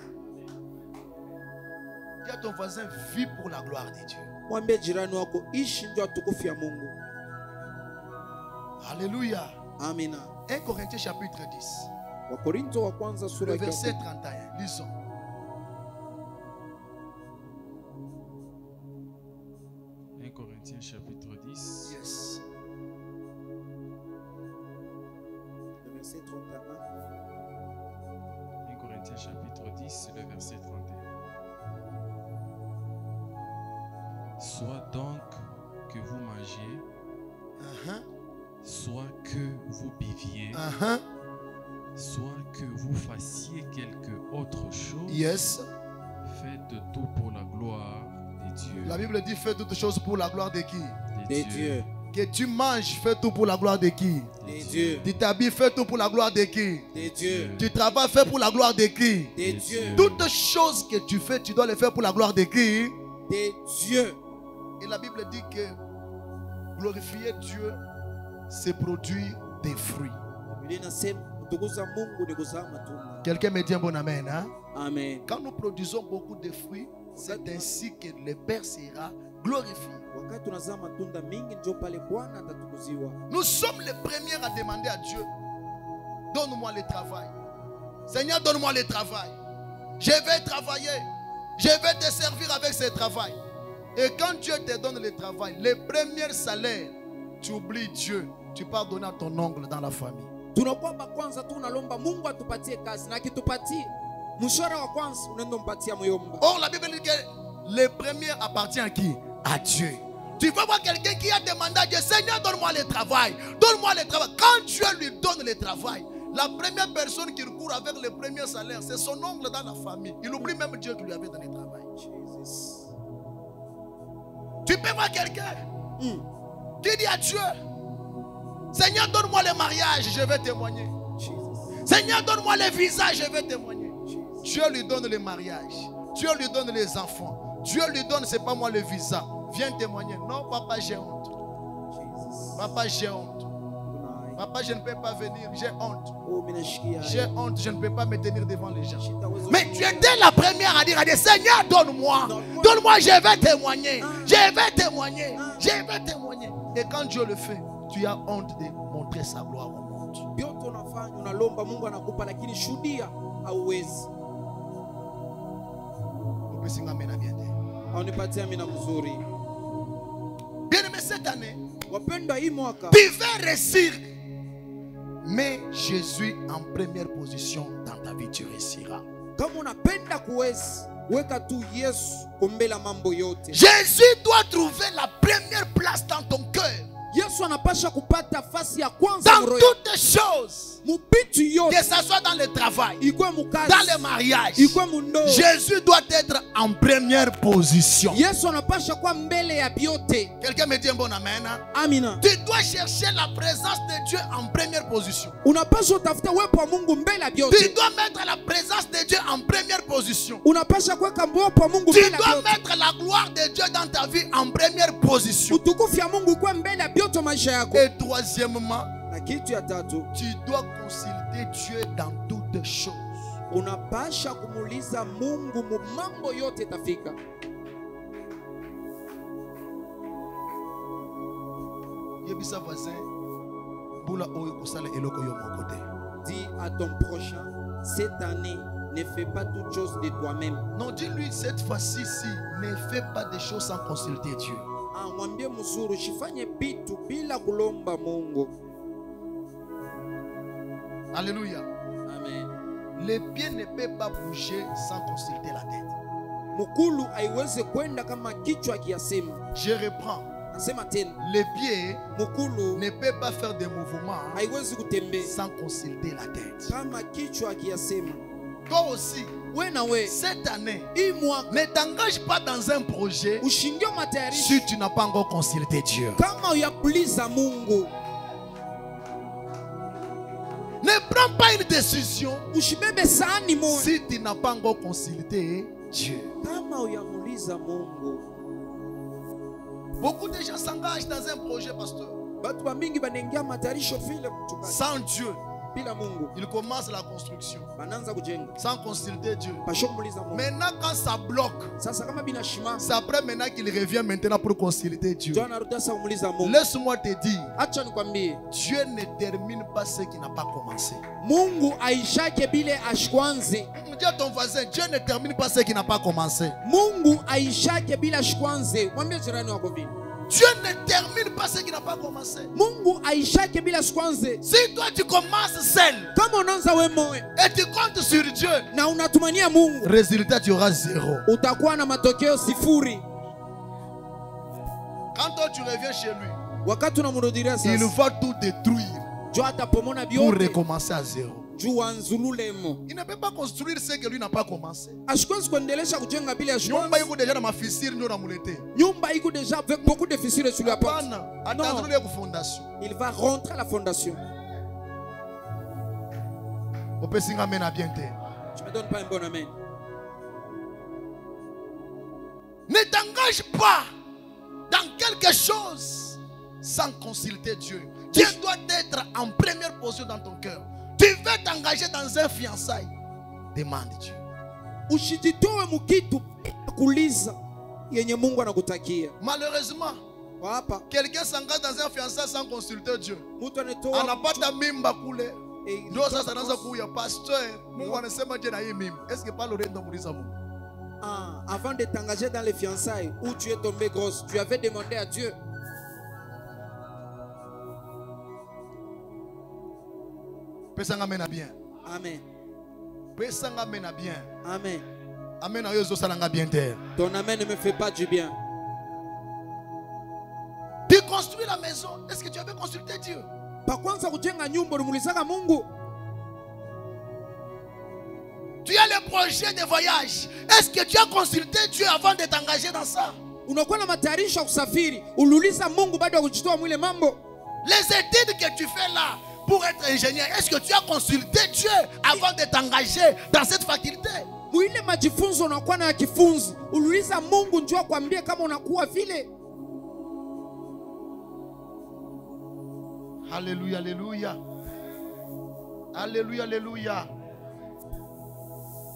Dis à ton voisin, vis pour la gloire de Dieu. Mwambie jirani wako ishi ndio tukufu ya Mungu. Alléluia. Amina. 1 Corinthiens chapitre 10, Wakorintho wa kwanza sura le ya verset 31. Lisons. Corinthiens chapitre 10. Yes. le verset 31. 1 Corinthiens chapitre 10, le verset 31. Soit donc que vous mangiez, soit que vous buviez, soit que vous fassiez quelque autre chose, Yes. faites tout pour la gloire de Dieu. La Bible dit fais toutes choses pour la gloire de qui? De Dieu. Que tu manges, fais tout pour la gloire de qui? De Dieu. Tu t'habilles, fais tout pour la gloire de qui? De Dieu. Tu travailles, fais pour la gloire de qui? De Dieu. Toutes choses que tu fais, tu dois les faire pour la gloire de qui? De Dieu. Et la Bible dit que glorifier Dieu, c'est produire des fruits. Biblia inasema kutukuza Mungu ni kuzaa matunda. Quelqu'un me dit un bon amen, hein? Amen. Quand nous produisons beaucoup de fruits, c'est ainsi que le Père sera glorifié. Wakati tunazaa matunda mingi ndio pale Bwana atatukuziwa. Nous sommes les premiers à demander à Dieu, donne-moi le travail. Seigneur, donne-moi le travail. Je vais travailler. Je vais te servir avec ce travail. Et quand Dieu te donne le travail, le premier salaire, tu oublies Dieu. Tu pars donner à ton oncle dans la famille. Tunakuwa kwanza tu unalomba Mungu atupatie kazi na akitupatie mshahara wa kwanza unaenda mpatia muyomba. Or la Bible dit que le premier appartient à qui? À Dieu. Tu vas voir quelqu'un qui a demandé à Dieu, Seigneur, donne-moi le travail. Donne-moi le travail. Quand Dieu lui donne le travail, la première personne qui court avec le premier salaire, c'est son oncle dans la famille. Il oublie même Dieu qui lui avait donné le travail. Jesus. Tu peux voir quelqu'un qui dit à Dieu, Seigneur, donne-moi le mariage, je vais témoigner. Jesus. Seigneur, donne-moi le visa, je vais témoigner. Dieu lui donne le mariage. Dieu lui donne les enfants. Dieu lui donne, c'est pas moi le visa. Viens témoigner. Non, papa, j'ai honte. Jesus. Papa, j'ai honte. Tunai. Papa, je ne peux pas venir. J'ai honte. Oh, minashikia. J'ai honte. Je ne peux pas me tenir devant les gens. Shitawezo Mais tu étais la première à dire, Seigneur, donne-moi. Donne-moi. Donne-moi, je vais témoigner. Ah. Je vais témoigner. Ah. Je vais témoigner. Et quand Dieu le fait, tu as honte de montrer sa gloire au monde. Yote unafanya unalomba Mungu anakupa lakini shuhudia hauwezi. Aunipatia mina mzuri. Bien aimé, cette année, Wapendwa, hii mwaka tu veux réussir. Mais Jésus en première position dans ta vie, tu réussiras. kama unapenda kuwezi weka tu Yesu kumbela mambo yote. Jésus doit trouver la première place dans ton cœur. Yesu anapasha kupata fasi ya kwanza Dans mroho. toutes choses. Mubitu yote. Que ce soit dans le travail, Ikwe mukazi. dans le mariage. Ikwe mundo. Jésus doit être en première position. Yesu anapasha kwa mbele ya biote. Quelqu'un me dit un bon amen. Amina. Tu dois chercher la présence de Dieu en première position. Unapasha utafuta uwepo wa Mungu mbele ya Tu biote. dois mettre la présence de Dieu en première position. Unapasha kuweka uwepo wa Mungu Tu mbele ya dois biote. mettre la gloire de Dieu dans ta vie en première position. Utukufu ya Mungu kwa mbele ya biote maisha yako. Et troisièmement, Na kitu ya tatu, tu dois consulter Dieu dans toutes choses. unapasha kumuuliza Mungu mu mambo yote tafika. Yebisa voisin, bula oyo kosala eloko yo mon côté. Dis à ton prochain, cette année, ne fais pas toute chose de toi-même. Non, dis-lui cette fois-ci, ne fais pas des choses sans consulter Dieu. Mwambie mzuri usifanye bitu bila kulomba Mungu. Alléluia. Amen. Les pieds ne peuvent pas bouger sans consulter la tête. Mukulu haiwezi kwenda kama kichwa kiasema. Je reprends. Nasema tena. Les pieds Mukulu ne peuvent pas faire des mouvements haiwezi kutembea sans consulter la tête. kama kichwa kiasema. Toi aussi, wenawe cette année, hii mwaka ne t'engage pas dans un projet ushingie matayarisho si tu n'as pas encore consulté Dieu. kama uyakuliza Mungu. Ne prends pas une décision Ushibebe sahani moja si tu n'as pas encore consulté Dieu. kama uyamuliza Mungu. Beaucoup de gens s'engagent dans un projet, pasteur. Batu bamingi banaingia matayarisho vile kuchukua Sans Dieu, bila Mungu, ils commencent la construction. bananza kujenga Sans consulter Dieu. pasho kumuliza Mungu. Maintenant, quand ça bloque, Sasa kama binashimama c'est après maintenant qu'il revient maintenant pour consulter Dieu. ndio anarudia sasa kumuliza Mungu. Laisse-moi te dire, Acha nikwambie, Dieu ne termine pas ce qui n'a pas commencé. Mungu aishake bile ashikwanze. Dis à ton voisin, Dieu ne termine pas ce qui n'a pas commencé. Mungu aishake bila ashikwanze. Mwambie jirani wako vile. Dieu ne termine pas ce qui n'a pas commencé. Mungu aishake bila ashikwanze. Si toi tu commences seul Kama unaanza wewe moyo et tu comptes sur Dieu, na unatumania Mungu, résultat tu auras zéro. utakuwa na matokeo sifuri. Quand toi tu reviens chez lui, Wakati unamrudilia il sasa, va tout détruire juu atapomona pour vyote recommencer à zéro. juu anzululemo. Il ne peut pas construire ce que lui n'a pas commencé. Ashikwanzi kuendelesha kujenga bila ashikwanzi. Nyumba iko déjà na mafisiri ndio namulete. Nyumba iko déjà avec beaucoup de fissures sur la porte. Hapana, attends ile fondation. Il va rentrer à la fondation. Opesinga mena bien te. Tu me donnes pas un bon amen. Ne t'engage pas dans quelque chose sans consulter Dieu. Dieu doit être en première position dans ton cœur. Tu veux t'engager dans un fiançailles, demande Dieu. Ushijitoe mukitu kuliza yenye Mungu anakutakia. Malheureusement, Kwa hapa quelqu'un s'engage dans un fiançailles sans consulter Dieu. mtu anatoa Anapata mimba kule. eh, Ndio sasa anaanza kuya pasteur. Mungu anasema je na hii mimba. Est-ce que pas le rendo muuliza Mungu? avant de t'engager dans les fiançailles où tu es tombé grosse, tu avais demandé à Dieu. Pesanga mena bien. Amen. Pesanga mena bien. Amen. Amen ayo zo salanga bien terre. Ton amen ne me fait pas du bien. Tu construis la maison. Est-ce que tu avais consulté Dieu? Pa kwanza kujenga nyumba ulimuulizaka Mungu. Tu as le projet de voyage. Est-ce que tu as consulté Dieu avant de t'engager dans ça? Unakuwa na matayarisho ya kusafiri, uliuliza Mungu baada ya kujitoa mwile mambo. Les études que tu fais là pour être ingénieur, est-ce que tu as consulté Dieu avant de t'engager dans cette faculté? Mwile majifunzo unakuwa na kifunzi, uliuliza Mungu njoo akwambie kama unakuwa vile. Alléluia, alléluia. Alléluia, alléluia.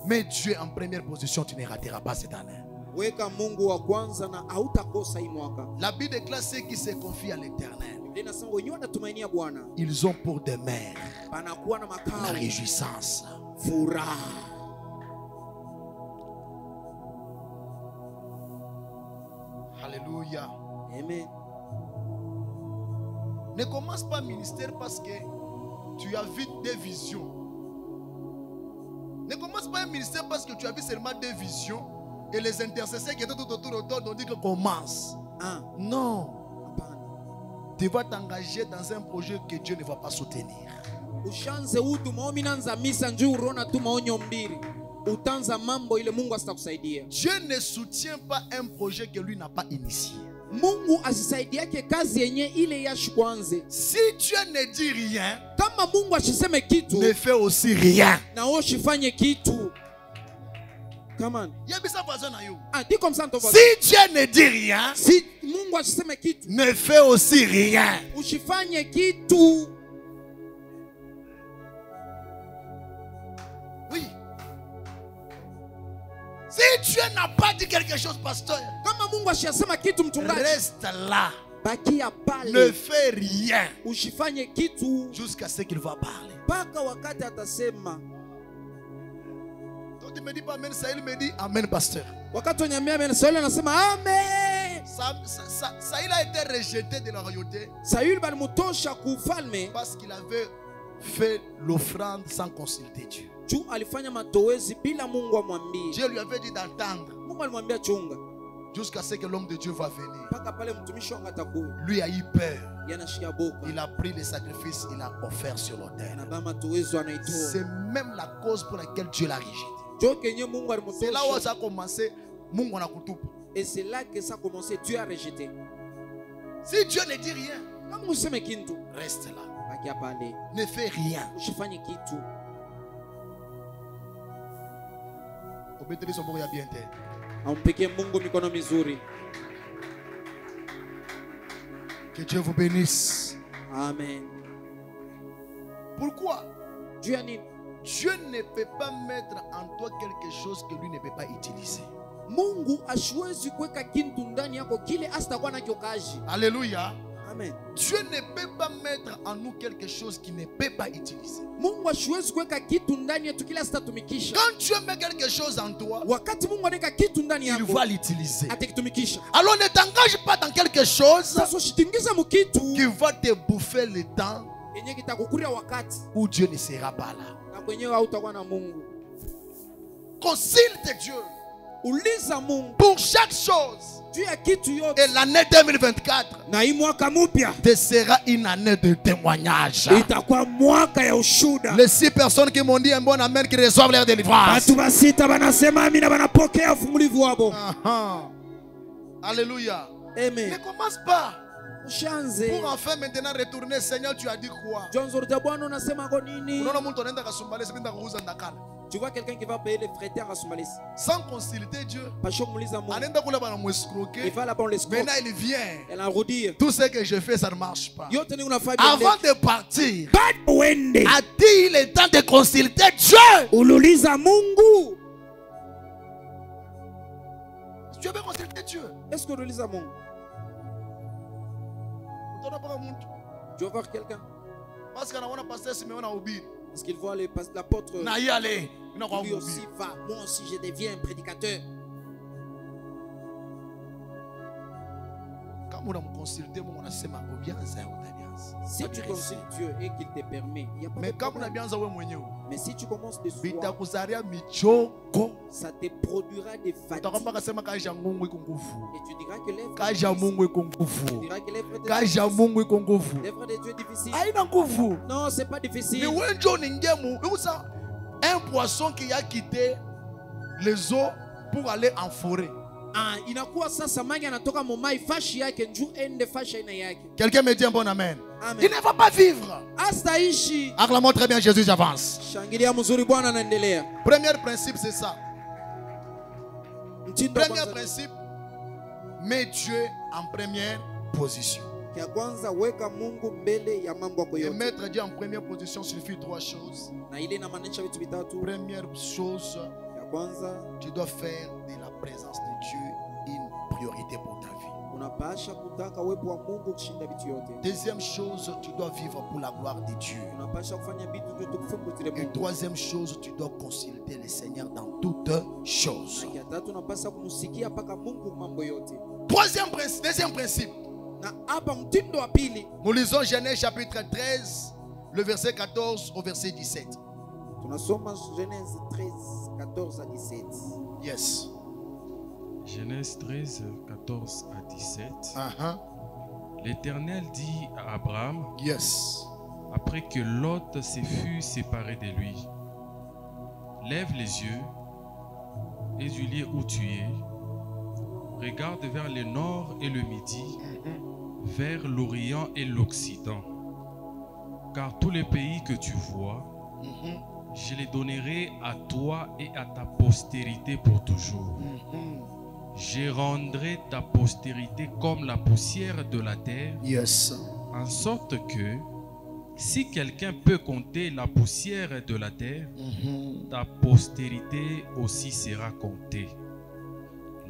Mets Dieu en première position, tu ne rateras pas cette année. Weka Mungu wa kwanza na hautakosa hii mwaka. La Bible déclare ceux qui se confient à l'éternel. Biblia inasema wenyewe wanatumainia Bwana Ils ont pour demeure panakuwa na la makao, réjouissance. furaha. Alléluia. Amen. Ne commence pas ministère parce que tu as vu des visions. Ne commence pas un ministère parce que tu as vu seulement des visions et les intercesseurs qui étaient tout autour de toi ont dit que commence. Non. Hapana. Tu vas t'engager dans un projet que Dieu ne va pas soutenir. Ushanze utu maomi nanza misa njoo urona tu maonyo mbili. Utanza mambo ile Mungu asitakusaidia. Dieu ne soutient pas un projet que lui n'a pas initié. Mungu asisaidiake kazi yenye ile yashikwanze. Si Dieu ne dit rien, Kama Mungu ashiseme kitu, ne fait aussi rien. na wewe usifanye kitu. Come on. Si Dieu ne dit rien, Si Mungu asiseme kitu, ne fait aussi rien. usifanye kitu. Oui. Si Dieu n'a pas dit quelque chose, pasteur, Kama Mungu ashasema kitu mchungaji, reste là. bakia Ne pale. fais rien Usifanye kitu jusqu'à ce qu'il va parler. mpaka wakati atasema. Toi, tu me dis pas amen, ça il me dit amen, pasteur. Wakati onyambia amen, Sauli anasema amen. Ça il a été rejeté de la royauté Sauli balimutosha kufalme parce qu'il avait fait l'offrande sans consulter Dieu. juu alifanya matowezi bila Mungu amwambie. Dieu lui avait dit d'attendre Mungu alimwambia chunga jusqu'à ce que l'homme de Dieu va venir. mpaka pale mtumishi wangu atakuja. Lui a eu peur. Il a pris les sacrifices, il a offert sur l'autel. C'est même la cause pour laquelle Dieu l'a rejeté. C'est là où ça a commencé. Et c'est là que ça a commencé. Dieu a rejeté. Si Dieu ne dit rien, reste là. Ne fais rien. Que Dieu vous bénisse. Amen. Pourquoi? Dieu ne peut pas mettre en toi quelque chose que lui ne peut pas utiliser. Mungu hashwezi kuweka kitu ndani yako kile asitakuwa nacho kazi. Alléluia. Amen. Dieu ne peut pas mettre en nous quelque chose qu'il ne peut pas utiliser. Mungu hashwezi kuweka kitu ndani yetu kile asitatumikisha. Quand Dieu met quelque chose en toi, wakati Mungu anaweka kitu ndani yako, il va l'utiliser. Atakitumikisha. Alors ne t'engage pas dans quelque chose sasa ushitingiza mukitu qui va te bouffer le temps yenye kitakukuria wakati où Dieu ne sera pas là. Na kwenyewe hautakuwa na Mungu. Consulte Dieu. Uliza Mungu pour chaque chose. Et l'année 2024 te sera une année de témoignage. Les 6 personnes qui m'ont dit un bon amen qui reçoivent leur délivrance. Alléluia. Amen. Ne commence pas. Pour enfin maintenant retourner, Seigneur, tu as dit quoi? Tu vois quelqu'un qui va payer les frais à Somalis sans consulter Dieu. Il va là-bas, on les maintenant il vient. Elle a redire. Tout ce que je fais, ça ne marche pas. Avant de partir, a-t-il le temps de consulter Dieu? Tu veux consulter Dieu? Est-ce que tu as Mungu? Tu vas voir quelqu'un. Parce qu'on a pasteur Simeon a oublié. Parce qu'il voit l'apôtre. Lui aussi va. Moi aussi je deviens un prédicateur. Quand on a consulté, on a dit si tu consultes Dieu et qu'il te permet, il y a pas de problème. Mais si tu commences de soi, ça te produira des fatigues. Et tu diras que l'œuvre de Dieu est difficile. Non, c'est pas difficile. Un poisson qui a quitté les eaux pour aller en forêt. Quelqu'un me dit un bon amen. Amen. Il ne va pas vivre. Acclamons très bien Jésus, j'avance. Premier principe, c'est ça. Premier principe, mets Dieu en première position. Et mettre Dieu en première position suffit 3 choses. Première chose, tu dois faire de la présence de Dieu une priorité pour ta vie. Deuxième chose, tu dois vivre pour la gloire de Dieu. Et troisième chose, tu dois consulter le Seigneur dans toutes choses. Deuxième principe. Nous lisons Genèse chapitre 13, le verset 14 au verset 17. Genèse 13, 14 à 17. Yes. Genèse 13, 14 à 17. L'Éternel dit à Abraham, yes, après que Lot se fut séparé de lui, lève les yeux et du lieu où tu es, regarde vers le nord et le midi, vers l'Orient et l'Occident, car tous les pays que tu vois, je les donnerai à toi et à ta postérité pour toujours. Je rendrai ta postérité comme la poussière de la terre, yes, en sorte que si quelqu'un peut compter la poussière de la terre, ta postérité aussi sera comptée.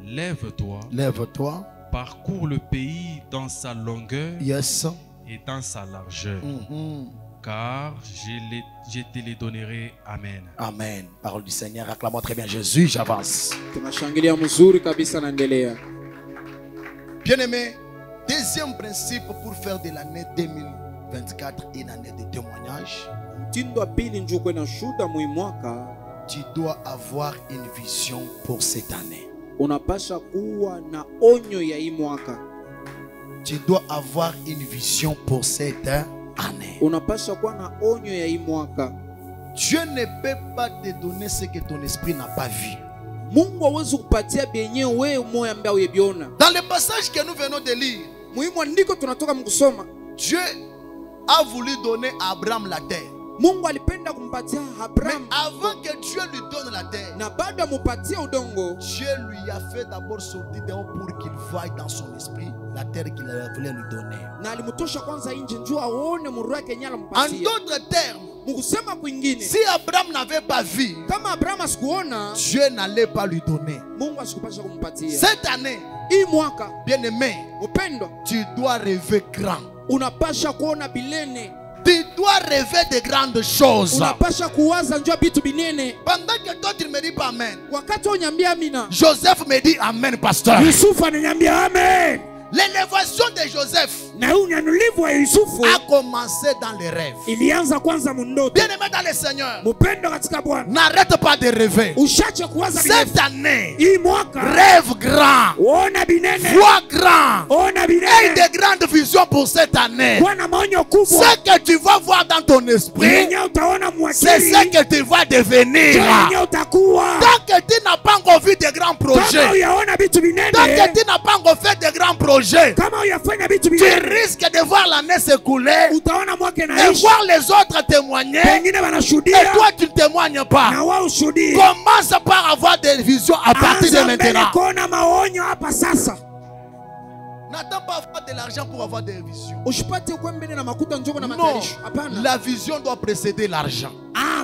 Lève-toi, lève-toi, parcours le pays dans sa longueur, yes, et dans sa largeur. Car je te les donnerai. Amen. Amen. Parole du Seigneur. Acclamons très bien Jésus. J'avance. Bien-aimé, deuxième principe pour faire de l'année 2024 une année de témoignage. Tu dois avoir une vision pour cette année. tu dois avoir une vision pour cette année. unapasha kuwa na onyo ya hii mwaka. Dieu ne peut pas te donner ce que ton esprit n'a pas vu. Mungu hawezi kupatia benye wewe moyo ambao uyebiona. Dans le passage que nous venons de lire, Muhimu ndiko tunatoka mkusoma. Dieu a voulu donner à Abraham la terre. Mungu alipenda kumpatia Mais Abraham, avant que Dieu lui donne la terre, na baada ya mupatia udongo, Dieu lui a fait d'abord sortir dehors pour qu'il voie dans son esprit la terre qu'il voulait lui donner. na alimtosha kwanza nje njoo aone muru yake nyala En mpatia. d'autres termes, Mkusema kwingine, si Abraham n'avait pas vu, kama Abraham asikuona, Dieu n'allait pas lui donner. Mungu asikupasha kumpatia. Cette année, Hii mwaka bien-aimé, upendo, tu dois rêver grand. unapasha kuona bilene, Tu dois rêver de grandes choses. unapasha kuwaza njoo bitu binene. Pendant que toi tu ne me dis pas amen, Wakati unyambia amina, Joseph me dit amen, pasteur. Yusufu ananiambia amen. L'élévation de Joseph Na unyanulivu wa Yusufu a commencé dans les rêves. ilianza kwanza mundoto. Bien-aimé dans le Seigneur, Mupendo katika Bwana, n'arrête pas de rêver. ushache kuwaza binene. Cette année, Hii mwaka rêve grand, ona binene, vois grand, ona aie binene, de grandes visions pour cette année. kuwa na maonyo kubwa. Ce que tu vas voir dans ton esprit, Yenye utaona c'est mwakili, ce que tu vas devenir. yenye utakuwa. Tant que tu n'as pas encore vu de grands Kama projets, uyaona bitu binene, tant que tu n'as pas encore fait de grands projets, kama uyafanya bitu tu binene, risques de voir l'année s'écouler utaona mwaka et naishi, voir les autres témoigner pengine et wanashuhudia toi tu ne témoignes pas. na wao ushuhudie. Commence par avoir des visions à partir de Anza mbele maintenant. kuona maonyo hapa sasa. N'attends pas avoir de l'argent pour avoir des visions. Usipate kuwa mbele na makuta njoko na Non, matayarisho. Hapana. la vision doit précéder l'argent.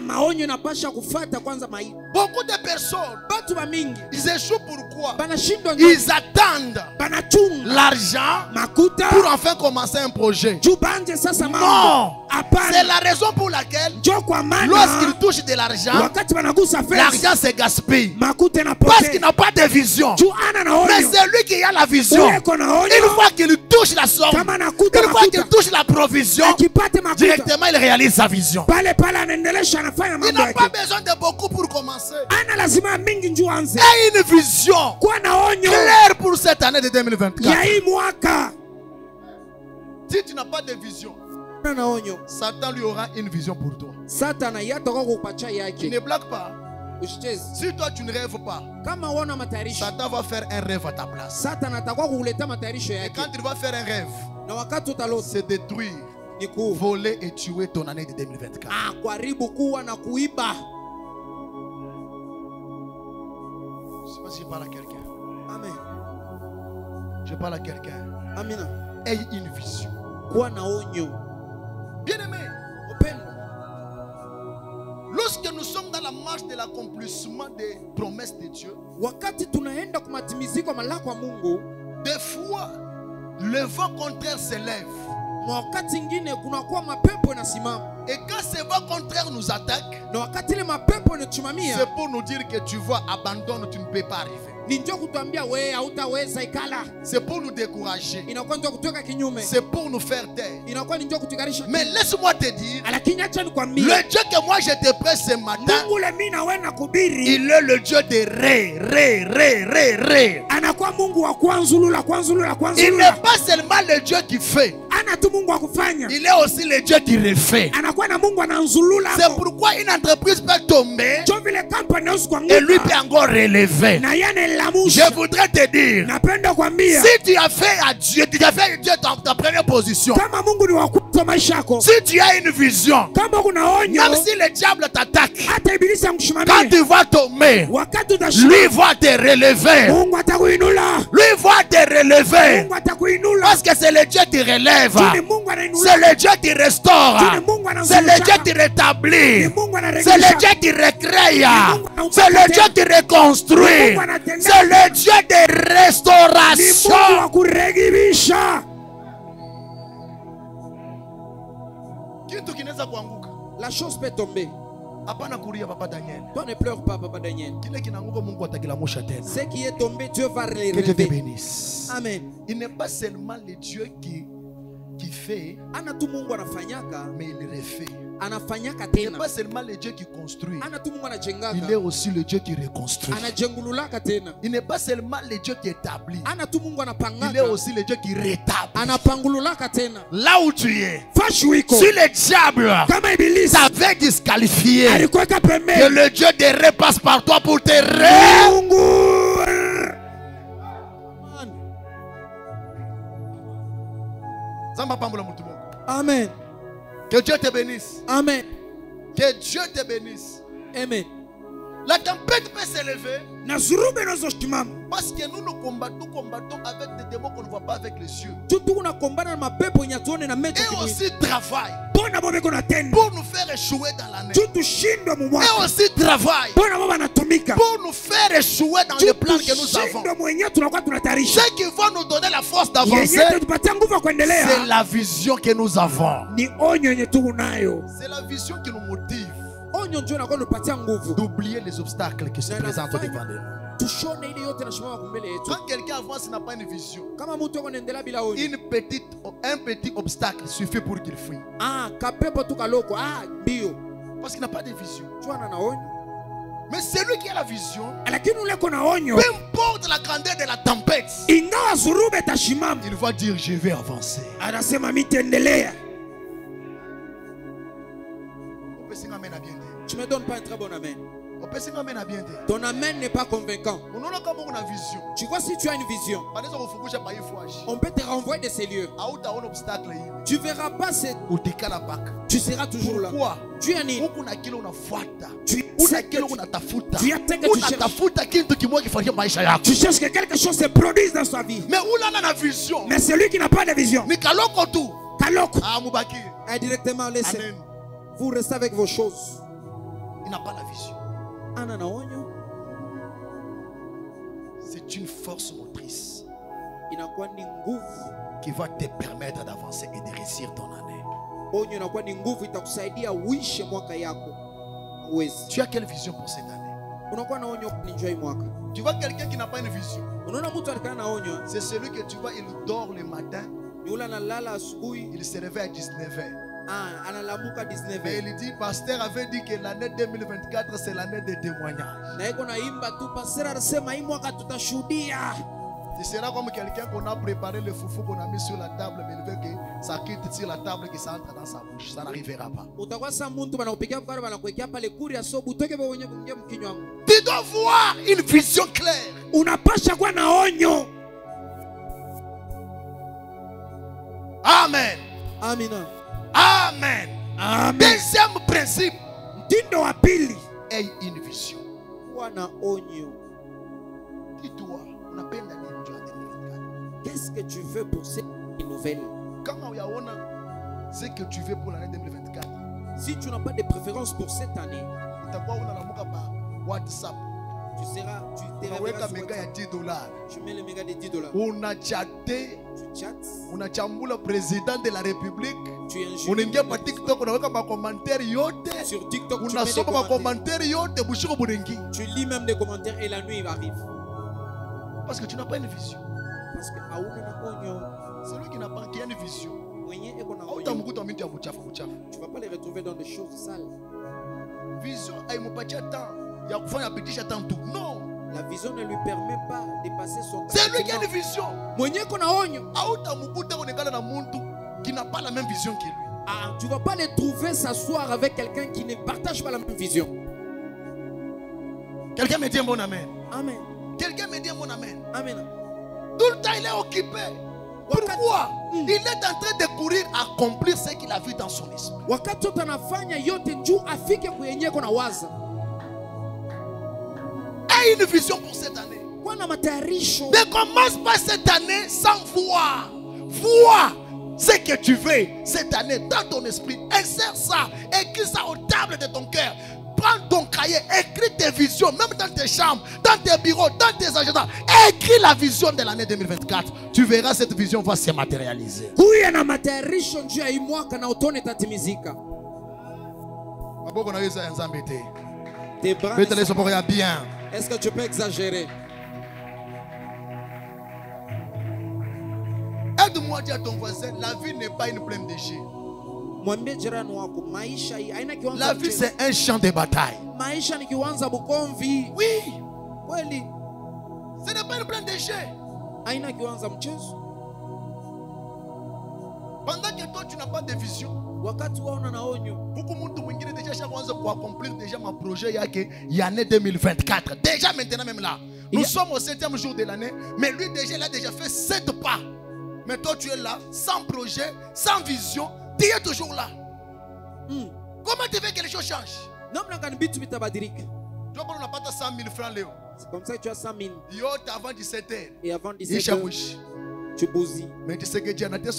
Maonyo inapasha kufuata kwanza mai. Beaucoup de personnes, Batu ba mingi ils échouent pourquoi? banashindwa njoo, Ils attendent banachunga l'argent makuta pour enfin commencer un projet. juu banje sasa mambo. Non, c'est Hapana. la raison pour laquelle Njoo kwa maana lorsqu'ils touchent de l'argent, wakati wanagusa fedha l'argent se gaspille. makuta na Parce qu'il pote. n'a pas de vision. Juu ana na Mais onyo. c'est lui qui a la vision. Ule ko na Une onyo. fois qu'il touche la somme, Kama nakuta une fois qu'il makuta. touche la provision, Akipate makuta. directement il réalise sa vision. Pale pale anaendelesha anafanya Il mambo n'a pas yake. besoin de beaucoup pour commencer. Ana lazima mingi njoo anze. Et une vision Kuwa na onyo claire pour cette année de ya 2024. hii mwaka. Si tu n'as pas de vision, Ana na onyo. Satan lui aura une vision pour toi. Satana yatoka kupacha Tu yake. ne blagues pas. Usicheze. Si toi tu ne rêves pas, Kama uona matayarisho, Satan va faire un rêve à ta place. Satana atakuwa kukuleta matayarisho Et yake. quand il va faire un rêve, Na wakati utalota c'est détruire, ni ku voler et tuer ton année de 2024. kuharibu, kuwa na kuiba. Je ne sais pas si je parle à quelqu'un. Amen. Je parle à quelqu'un. Amina. Aie une vision. Kuwa na onyo. Bien-aimé, Upendo. lorsque nous sommes dans la marche de l'accomplissement des promesses de Dieu, Wakati tunaenda kumatimiziko malako ya Mungu, des fois, le vent contraire s'élève. na wakati ingine kunakuwa mapepo inasimama. Et quand ce vent contraire nous attaque, Na wakati ile mapepo inatusimamia, c'est pour nous dire que tu vois, abandonne, tu ne peux pas arriver. ni njoo kutuambia wewe hautaweza ikala. C'est pour nous décourager. Inakuwa njoo kutoka kinyume. C'est pour nous faire taire. Inakuwa ni njoo kutugarisha. Mais laisse-moi te dire, Lakini acha nikwambie, le Dieu que moi je te prête ce matin, Mungu le mimi na wewe nakubiri, il est le Dieu de ré. anakuwa Mungu wa kwanzulula. Il n'est pas seulement le Dieu qui fait, Ana tu Mungu wa kufanya, il est aussi le Dieu qui refait. anakuwa na Mungu ananzulula. C'est pourquoi une entreprise peut tomber Njoo vile kampani hausi et lui peut kuanguka encore relever. na yana Je lamusha. voudrais te dire, Napenda kuambia, si tu as fait à Dieu, tu as fait à Dieu ta première position, kama Mungu ni wa kwanza maisha yako, si tu as une vision, kama kuna onyo, même si le diable t'attaque, hata ibilisi quand amkushimamia, tu vas tomber, wakati lui utashuka, va te relever. Mungu atakuinula. Lui va te relever. Mungu atakuinula. Parce que c'est le Dieu qui relève. Ni Mungu C'est anainua. le Dieu qui restaure. Ni Mungu C'est le anazungusha. Dieu qui rétablit. Ni Mungu C'est anarejesha. le Dieu qui recrée. Ni Mungu anaupa C'est le Dieu tena. qui reconstruit. Ni Mungu anatenda. C'est le Dieu de Ni restauration. Mungu wa kurekebisha. Kitu kinaweza kuanguka. La chose peut tomber. Hapana kulia papa Daniel. Toi ne pleure pas, papa Daniel. Kile kinaanguka Mungu atakilamusha tena. Ce qui est tombé, Dieu va le Que Dieu te relever. bénisse. Amen. Il n'est pas seulement le Dieu qui fait, Ana tu Mungu anafanyaka, mais il refait. anafanyaka Il n'est tena. pas seulement le Dieu qui construit. Ana tu Mungu Il anajengaka. est aussi le Dieu qui reconstruit. Anajengululaka tena. Il n'est pas seulement le Dieu qui établit. Ana tu Mungu Il est anapangaka. aussi le Dieu qui rétablit. Anapangululaka tena. Là où tu es, Fashi wiko. si le diable Kama ibilisi t'avait disqualifié, alikuweka que pembeni. le Dieu des rêves passe par toi pour te rêver. Mungu. Amen. Que Dieu te bénisse. Amen. Que Dieu te bénisse. Amen. La tempête peut s'élever Na zurube nazo shimama. parce que nous combattons avec des démons qu'on ne voit pas avec les yeux. Tutu unakombana na mapepo nyatuone na mecho Et kimwili. aussi travaille Bona baba beko na tenda. pour nous faire échouer dans l'année. Tutu shindwa mu Et mwaka. aussi travaille Bona baba natumika. pour nous faire échouer dans le plan que nous avons. Shindwa mwenyewe tunakuwa tunatarisha. Ce qui va nous donner la force d'avancer, Yenye tupatia nguvu ya kuendelea. c'est la vision que nous avons. Ni onyo yenye tuko nayo. C'est la vision qui nous motive Onyo ndio inakuwa tupatia nguvu. d'oublier les obstacles qui se Na présentent nafanya devant nous. tushone ile yote nashimama kumbele yetu. Quand quelqu'un avance, il n'a pas une vision. Kama mtu yuko anaendelea bila onyo. Un petit obstacle suffit pour qu'il fuit. Ah, kapepo tu kaloko. Ah, bio. Parce qu'il n'a pas de vision. Tuana na onyo. Mais celui qui a la vision, Lakini ule kona onyo. peu importe la grandeur de la tempête, Ingawa zurube tashimama. il va dire je vais avancer. Anasema mitaendelea. Tu me donnes pas un très bon amen. Ton amen n'est pas convaincant. Tu vois, si tu as une vision, on peut te renvoyer de ces lieux. Tu verras pas cette... Tu seras toujours là. Pourquoi? Tu es nini? Tu cherches que quelque chose se produise dans sa vie. Mais celui qui n'a pas de vision, kaloko. Indirectement, laissez. Amen. Vous restez avec vos choses. Il n'a pas la vision. C'est une force motrice qui va te permettre d'avancer et de réussir ton année. Tu as quelle vision pour cette année? Tu vois quelqu'un qui n'a pas une vision. C'est celui que tu vois, il dort le matin, il se réveille à 19h. Mais il dit, pasteur avait dit que l'année 2024 c'est l'année des témoignages. Ce sera comme quelqu'un qu'on a préparé le foufou qu'on a mis sur la table, mais il veut que ça quitte sur la table, que ça entre dans sa bouche. Ça n'arrivera pas. Tu dois voir une vision claire. Amen. Amina. Amen. Amen. Deuxième principe. Aie une vision. Dis-toi, on appelle la ligne en 2024. Qu'est-ce que tu veux pour cette nouvelle? Comment on a ce que tu veux pour l'année 2024? Si tu n'as pas de préférence pour cette année, WhatsApp. tu te réveilleras sur WhatsApp. Tu mets le méga de $10. On a chatté. Tu chattes. On a chamboula président de la République. Tu es on ingia pa TikTok, unaweka ma commentaire yote. Sur TikTok, tu mets des unasoma ma commentaires. commentaire yote bushiko burengi. Tu lis même des commentaires et la nuit il arrive. Parce que tu n'as pas une vision. Parce que celui qui n'a pas une vision, tu ne vas pas les retrouver dans des choses sales. Vision, non. La vision ne lui permet pas de passer son temps. C'est lui qui a une vision. Qui n'a pas la même vision que lui. Ah, tu ne vas pas les trouver s'asseoir avec quelqu'un qui ne partage pas la même vision. Quelqu'un me dit un bon amen. Amen. Quelqu'un me dit un bon amen. Amen. Tout le temps il est occupé. Pourquoi? Il est en train de courir accomplir ce qu'il a vu dans son esprit. Aie une vision pour cette année. Ne commence pas cette année sans voir. Vois ce que tu veux cette année dans ton esprit. Insère ça. Écris ça aux tables de ton cœur. Prends ton cahier, écris tes visions, même dans tes chambres, dans tes bureaux, dans tes agendas. Écris la vision de l'année 2024. Tu verras cette vision va se matérialiser. Est-ce que tu peux exagérer? Aide-moi à dire à ton voisin, la vie n'est pas une plaine de jus. La vie, c'est un champ de bataille. Oui. Ce n'est pas une plein de jeu. Pendant que toi, tu n'as pas de vision, beaucoup de gens déjà cherchent pour accomplir déjà mon projet il y a l'année 2024. Déjà maintenant même là. Nous sommes au 7e jour de l'année, mais lui déjà il a déjà fait 7 pas. Mais toi tu es là, sans projet, sans vision, tu es toujours là. Comment tu veux que les choses changent? Tu vois qu'on n'a pas 100 000 francs Léo. C'est comme ça que tu as 100 000. Yo, avant 17h. Et avant 17h, tu bousilles. Mais tu sais que Dieu n'a pas de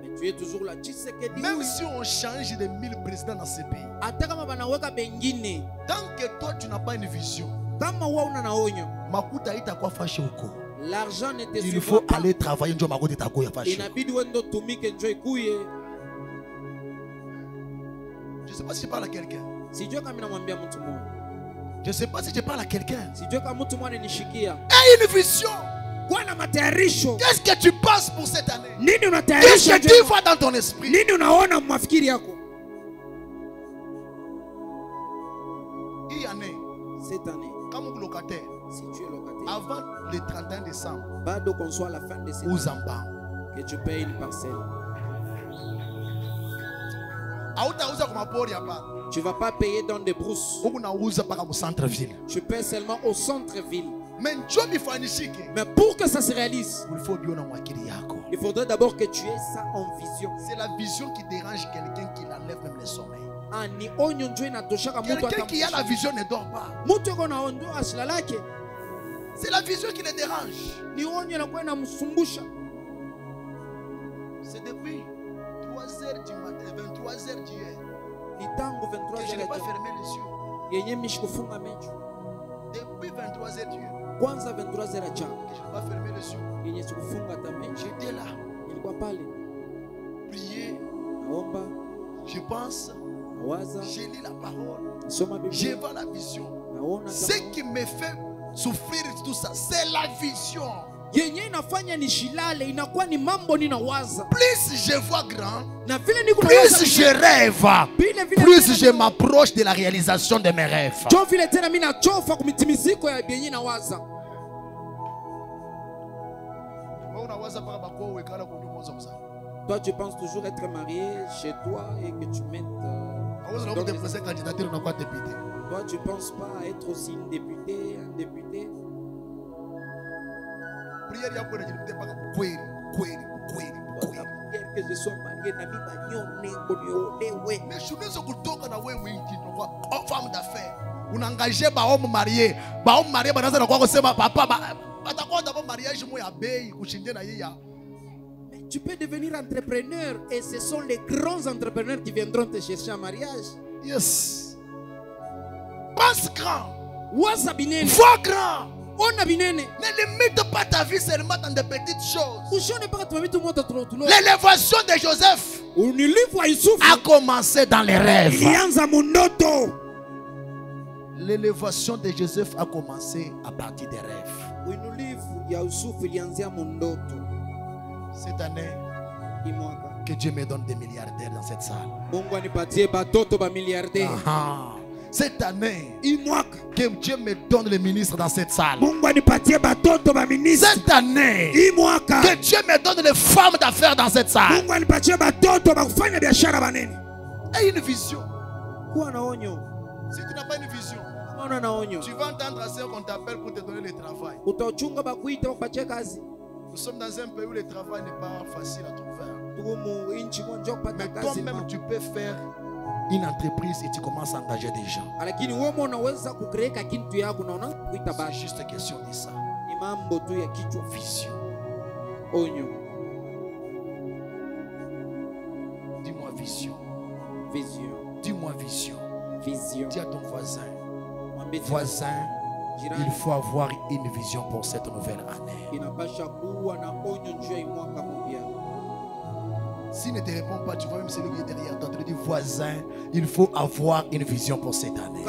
mais tu es toujours là. Tu sais que même si on change de 1000 présidents dans ce pays, tant que toi tu n'as pas une vision, l'argent ne te il faut aller travailler. Je ne sais pas si je parle à quelqu'un. Je ne sais pas si je parle à quelqu'un. Aie une vision. Qu'est-ce que tu penses pour cette année? Qu'est-ce que tu vois dans ton esprit? Cette année, comme locataire, si tu es locataire, avant le 31 décembre, qu'on soit à la fin de cette année, que tu payes une parcelle. Tu ne vas pas payer dans des brousses. Tu payes seulement au centre-ville. Mais pour que ça se réalise, il faudrait d'abord que tu aies ça en vision. C'est la vision qui dérange quelqu'un qui enlève même le sommeil. Quelqu'un qui a la vision ne dort pas. C'est la vision qui le dérange. C'est depuis 3h du matin, 23h d'hier, que je n'ai pas fermé les yeux. Depuis 23h d'hier, que je n'ai pas fermé les yeux. J'étais là. Prier. Je pense. J'ai lu la parole. Je vois la vision. Ce qui me fait souffrir tout ça, c'est la vision. Plus je vois grand, plus je rêve, plus je m'approche de la réalisation de mes rêves. Toi, tu penses toujours être marié chez toi et que tu mettes... toi, tu ne penses pas être aussi une députée, un député. Que je sois marié, mais je suis femme d'affaires. On engage un homme marié. Papa, tu peux devenir entrepreneur et ce sont les grands entrepreneurs qui viendront te chercher en mariage. Yes. Pense grand. Vois grand. Ne limite pas ta vie seulement dans de petites choses. L'élévation de Joseph a commencé dans les rêves. L'élévation de Joseph a commencé à partir des rêves. Cette année, que Dieu me donne des milliardaires dans cette salle. Cette année, que Dieu me donne les ministres dans cette salle. Cette année, que Dieu me donne les femmes d'affaires dans cette salle. Et une vision. Si tu n'as pas une vision, tu vas entendre à ce qu'on t'appelle pour te donner le travail. Nous sommes dans un pays où le travail n'est pas facile à trouver. Mais toi-même, tu peux faire une entreprise et tu commences à engager des gens. C'est juste une question de ça. Vision. Dis-moi vision. Dis-moi vision. Dis à ton voisin. Voisin, il faut avoir une vision pour cette nouvelle année. S'il ne te répond pas, tu vois même celui qui est derrière toi, tu dis voisin, il faut avoir une vision pour cette année.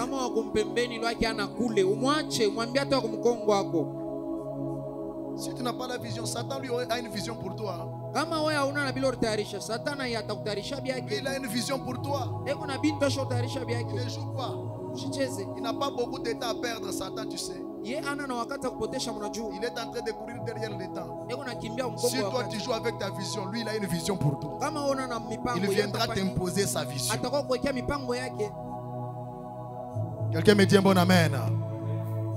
Si tu n'as pas la vision, Satan lui a une vision pour toi. Il a une vision pour toi. Il ne joue pas. Il n'a pas beaucoup de temps à perdre, Satan, tu sais. Il est en train de courir derrière le temps. Si toi tu joues avec ta vision, lui il a une vision pour toi. Il viendra t'imposer sa vision. Quelqu'un me dit un bon amen.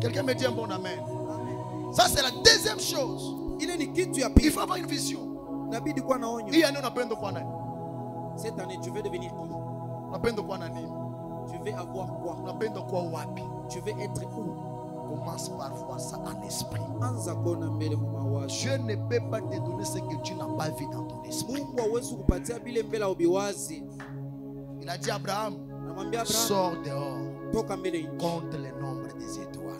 Quelqu'un me dit un bon amen. Ça c'est la deuxième chose. Il faut avoir une vision. Cette année tu veux devenir qui? Tu veux avoir quoi? Tu veux être où? Commence par voir ça en esprit. Dieu ne peut pas te donner ce que tu n'as pas vu dans ton esprit. Il a dit à Abraham, sors dehors, compte le nombre des étoiles.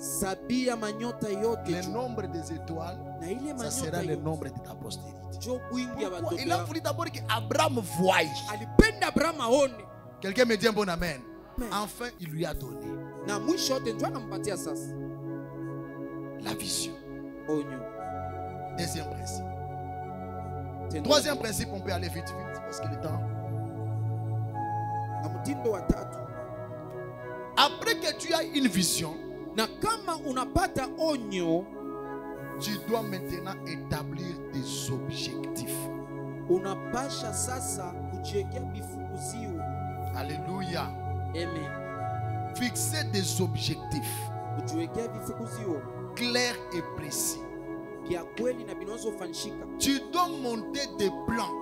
Le nombre des étoiles, ça sera le nombre de ta postérité. Il a voulu d'abord qu'Abraham voie. Quelqu'un me dit un bon amen. Enfin, il lui a donné la vision. Deuxième principe. Troisième principe, on peut aller vite parce que le temps. Après que tu as une vision, tu dois maintenant établir des objectifs. Alléluia. Amen. Fixer des objectifs clairs et précis. Tu dois monter des plans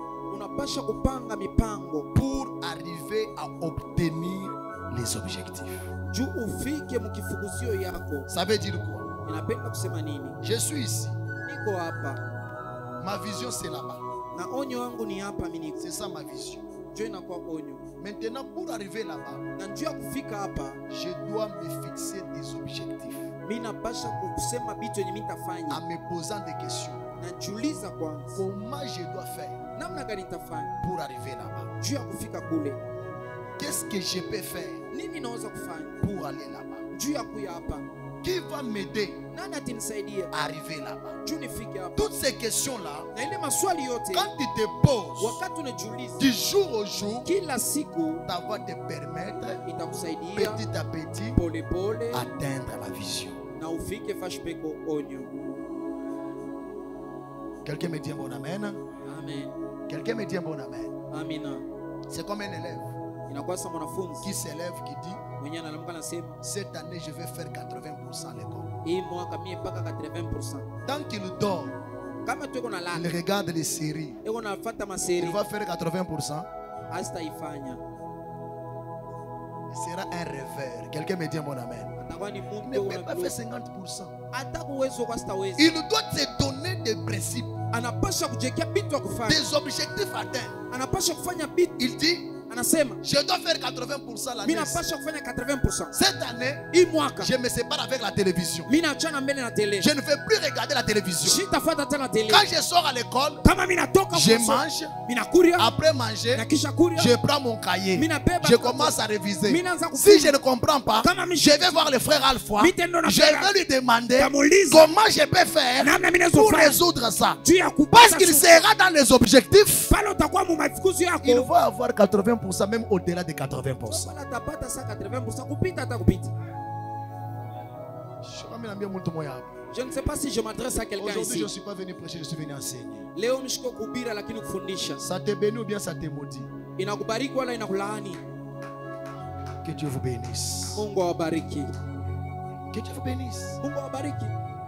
pour arriver à obtenir les objectifs. Ça veut dire quoi? Je suis ici. Ma vision c'est là-bas. C'est ça ma vision. Maintenant, pour arriver là-bas, je dois me fixer des objectifs. En me posant des questions. Comment je dois faire pour arriver là-bas? Qu'est-ce que je peux faire pour aller là-bas? Qui va m'aider à arriver là-bas? Toutes ces questions-là, quand tu te poses du jour au jour, ça va te permettre petit à petit atteindre la vision. Quelqu'un me dit un bon amen? Amen. Quelqu'un me dit un bon amen? Amina. C'est comme un élève qui s'élève, qui dit cette année je vais faire 80% à l'école. Tant qu'il dort, il regarde les séries, il va faire 80%. Il sera un rêveur. Quelqu'un me dit un bon amen? Il ne peut pas faire 50%. Il doit te donner des principes, des objectifs atteints. Il dit je dois faire 80% l'année. Cette année, je me sépare avec la télévision. Je ne vais plus regarder la télévision. Quand je sors à l'école, je mange. Après manger, je prends mon cahier. Je commence à réviser. Si je ne comprends pas, je vais voir le frère Alpha. Je vais lui demander comment je peux faire pour résoudre ça. Parce qu'il sera dans les objectifs. Il va avoir 80%. Même au-delà de 80%. Je ne sais pas si je m'adresse à quelqu'un ici. Aujourd'hui, je ne suis pas venu prêcher, je suis venu enseigner. Ça te bénit ou bien ça te maudit? Que Dieu vous bénisse. Que Dieu vous bénisse.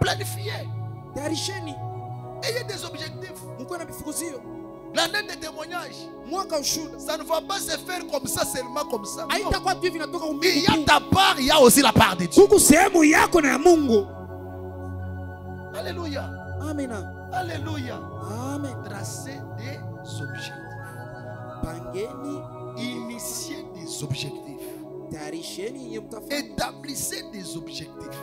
Planifiez. Ayez des objectifs. L'année de témoignage, ça ne va pas se faire comme ça, seulement comme ça. Non. Il y a ta part, il y a aussi la part de Dieu. Alléluia. Amen. Alléluia. Amen. Tracez des objectifs. Initiez des objectifs. Établissez des objectifs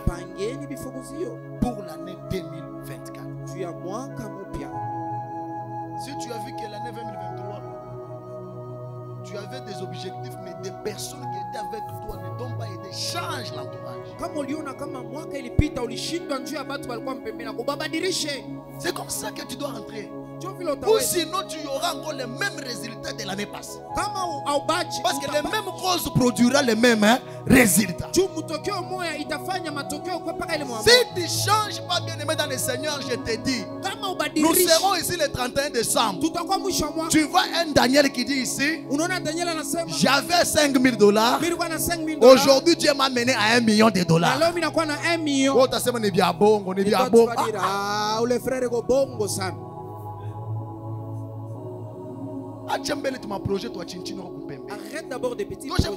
pour l'année 2024. Si tu as vu que l'année 2023, tu avais des objectifs, mais des personnes qui étaient avec toi ne t'ont pas aidé, change l'entourage. C'est comme ça que tu dois rentrer. Ou sinon tu auras encore les mêmes résultats de l'année passée. Parce que les mêmes causes produira les mêmes résultats. Si tu ne changes pas, bien aimé dans le Seigneur, je te dis, nous serons ici le 31 décembre. Tu vois un Daniel qui dit ici, j'avais $5,000. Aujourd'hui, Dieu m'a mené à $1 million. Oh, t'as on est bien bon, on est bien bon. Arrête d'abord des petits projets.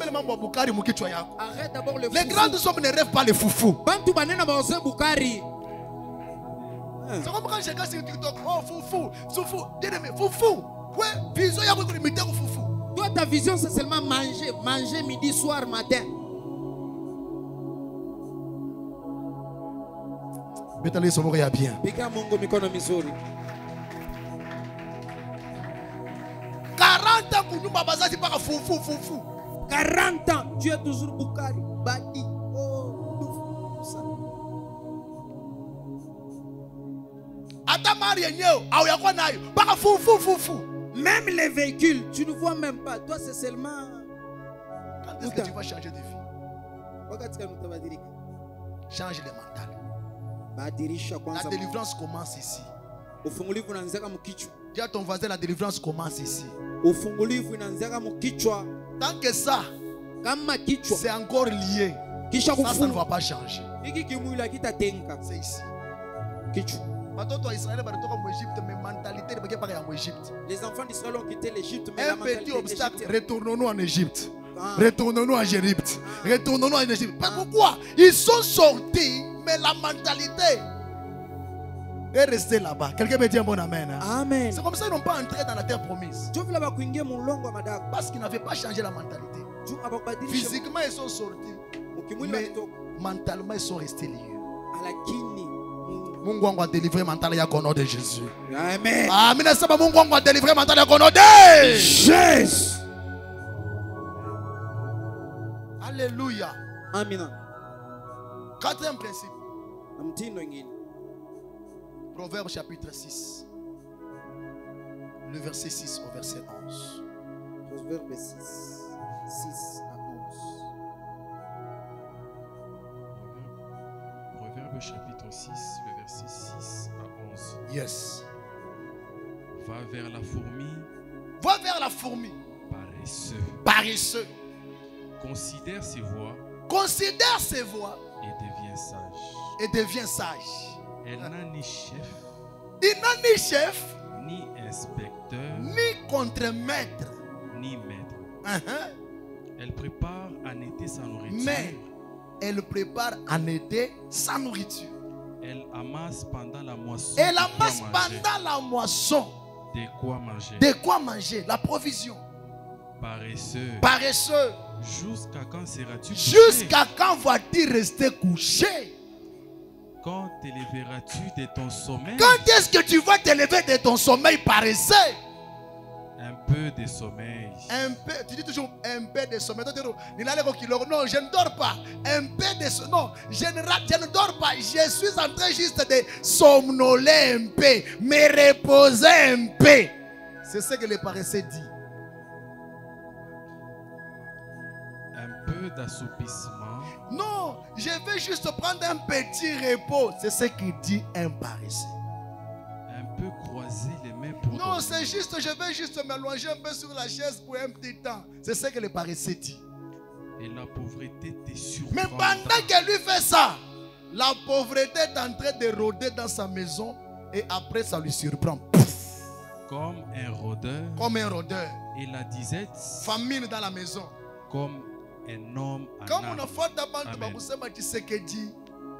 Arrête d'abord le les grandes sommes ne rêvent pas les foufous. C'est comme quand je regarde sur TikTok, oh foufou, foufou, foufou. Ouais, vision, il y a beaucoup de métiers au foufou. Toi, ta vision, c'est seulement manger midi, soir, matin. Bétalé, ça va bien. 40 ans pour nous, Babaza, c'est pas foufou, foufou. 40 ans, tu es toujours Boukari, Badi. Oh, ça. Même les véhicules, tu ne vois même pas. Toi, c'est seulement. Quand est-ce que tu vas changer de vie? Change le mental. La délivrance commence ici. Dis à ton voisin, la délivrance commence ici. Tant que ça, c'est encore lié. Ça ne va pas changer. C'est ici. Les enfants d'Israël ont quitté l'Égypte. Un petit obstacle, retournons-nous en Égypte. Retournons-nous en Égypte. Retournons-nous en Égypte. Pourquoi? Ils sont sortis, mais la mentalité est restée là-bas. Quelqu'un me dit un bon amen. Amen. C'est comme ça qu'ils n'ont pas entré dans la terre promise. Parce qu'ils n'avaient pas changé la mentalité. Physiquement, ils sont sortis. Mais mentalement, ils sont restés liés. Mungu wangu a délivré mental ya kono de Jésus. Amen. Amen. Mungu wangu a délivré mental ya kono de Jésus. Alléluia. Amen. Quatrième principe. Proverbe chapitre 6. Le verset 6 au verset 11. Proverbe 6. 6 à 11. Proverbe chapitre 6, le verset 6 à 11. Yes. Va vers la fourmi. Va vers la fourmi. Paresseux. Paresseux. Considère ses voies. Considère ses voies. Et deviens sage. Et deviens sage. Elle n'a ni chef. Il n'a ni chef. Ni inspecteur. Ni contremaître. Ni maître. Elle prépare en été sa nourriture. Mais elle prépare en été sa nourriture. Elle amasse pendant la moisson. Elle amasse pendant la moisson. De quoi manger. De quoi manger. La provision. Paresseux. Paresseux. Jusqu'à quand seras-tu couché? Jusqu'à quand vas-tu rester couché? Quand t'éleveras-tu de ton sommeil? Quand est-ce que tu vas t'élever de ton sommeil paresseux? Un peu de sommeil. Un peu, tu dis toujours un peu de sommeil. Non, je ne dors pas. Un peu de sommeil. Non, je ne dors pas. Je suis en train juste de somnoler un peu, me reposer un peu. C'est ce que le paresseux dit. Un peu d'assoupissement. Non, je vais juste prendre un petit repos. C'est ce qu'il dit un paresseux. Un peu croiser les mains pour non, dormir. c'est juste, je vais juste m'allonger un peu sur la chaise pour un petit temps. C'est ce que le paresseux dit. Et la pauvreté te surprend. Mais pendant qu'elle lui fait ça, la pauvreté est en train de rôder dans sa maison et après ça lui surprend. Pouf. Comme un rôdeur. Comme un rôdeur. Et la disette. Famine dans la maison. Comme un homme en comme âme. on a fait d'abord, tu sais que dit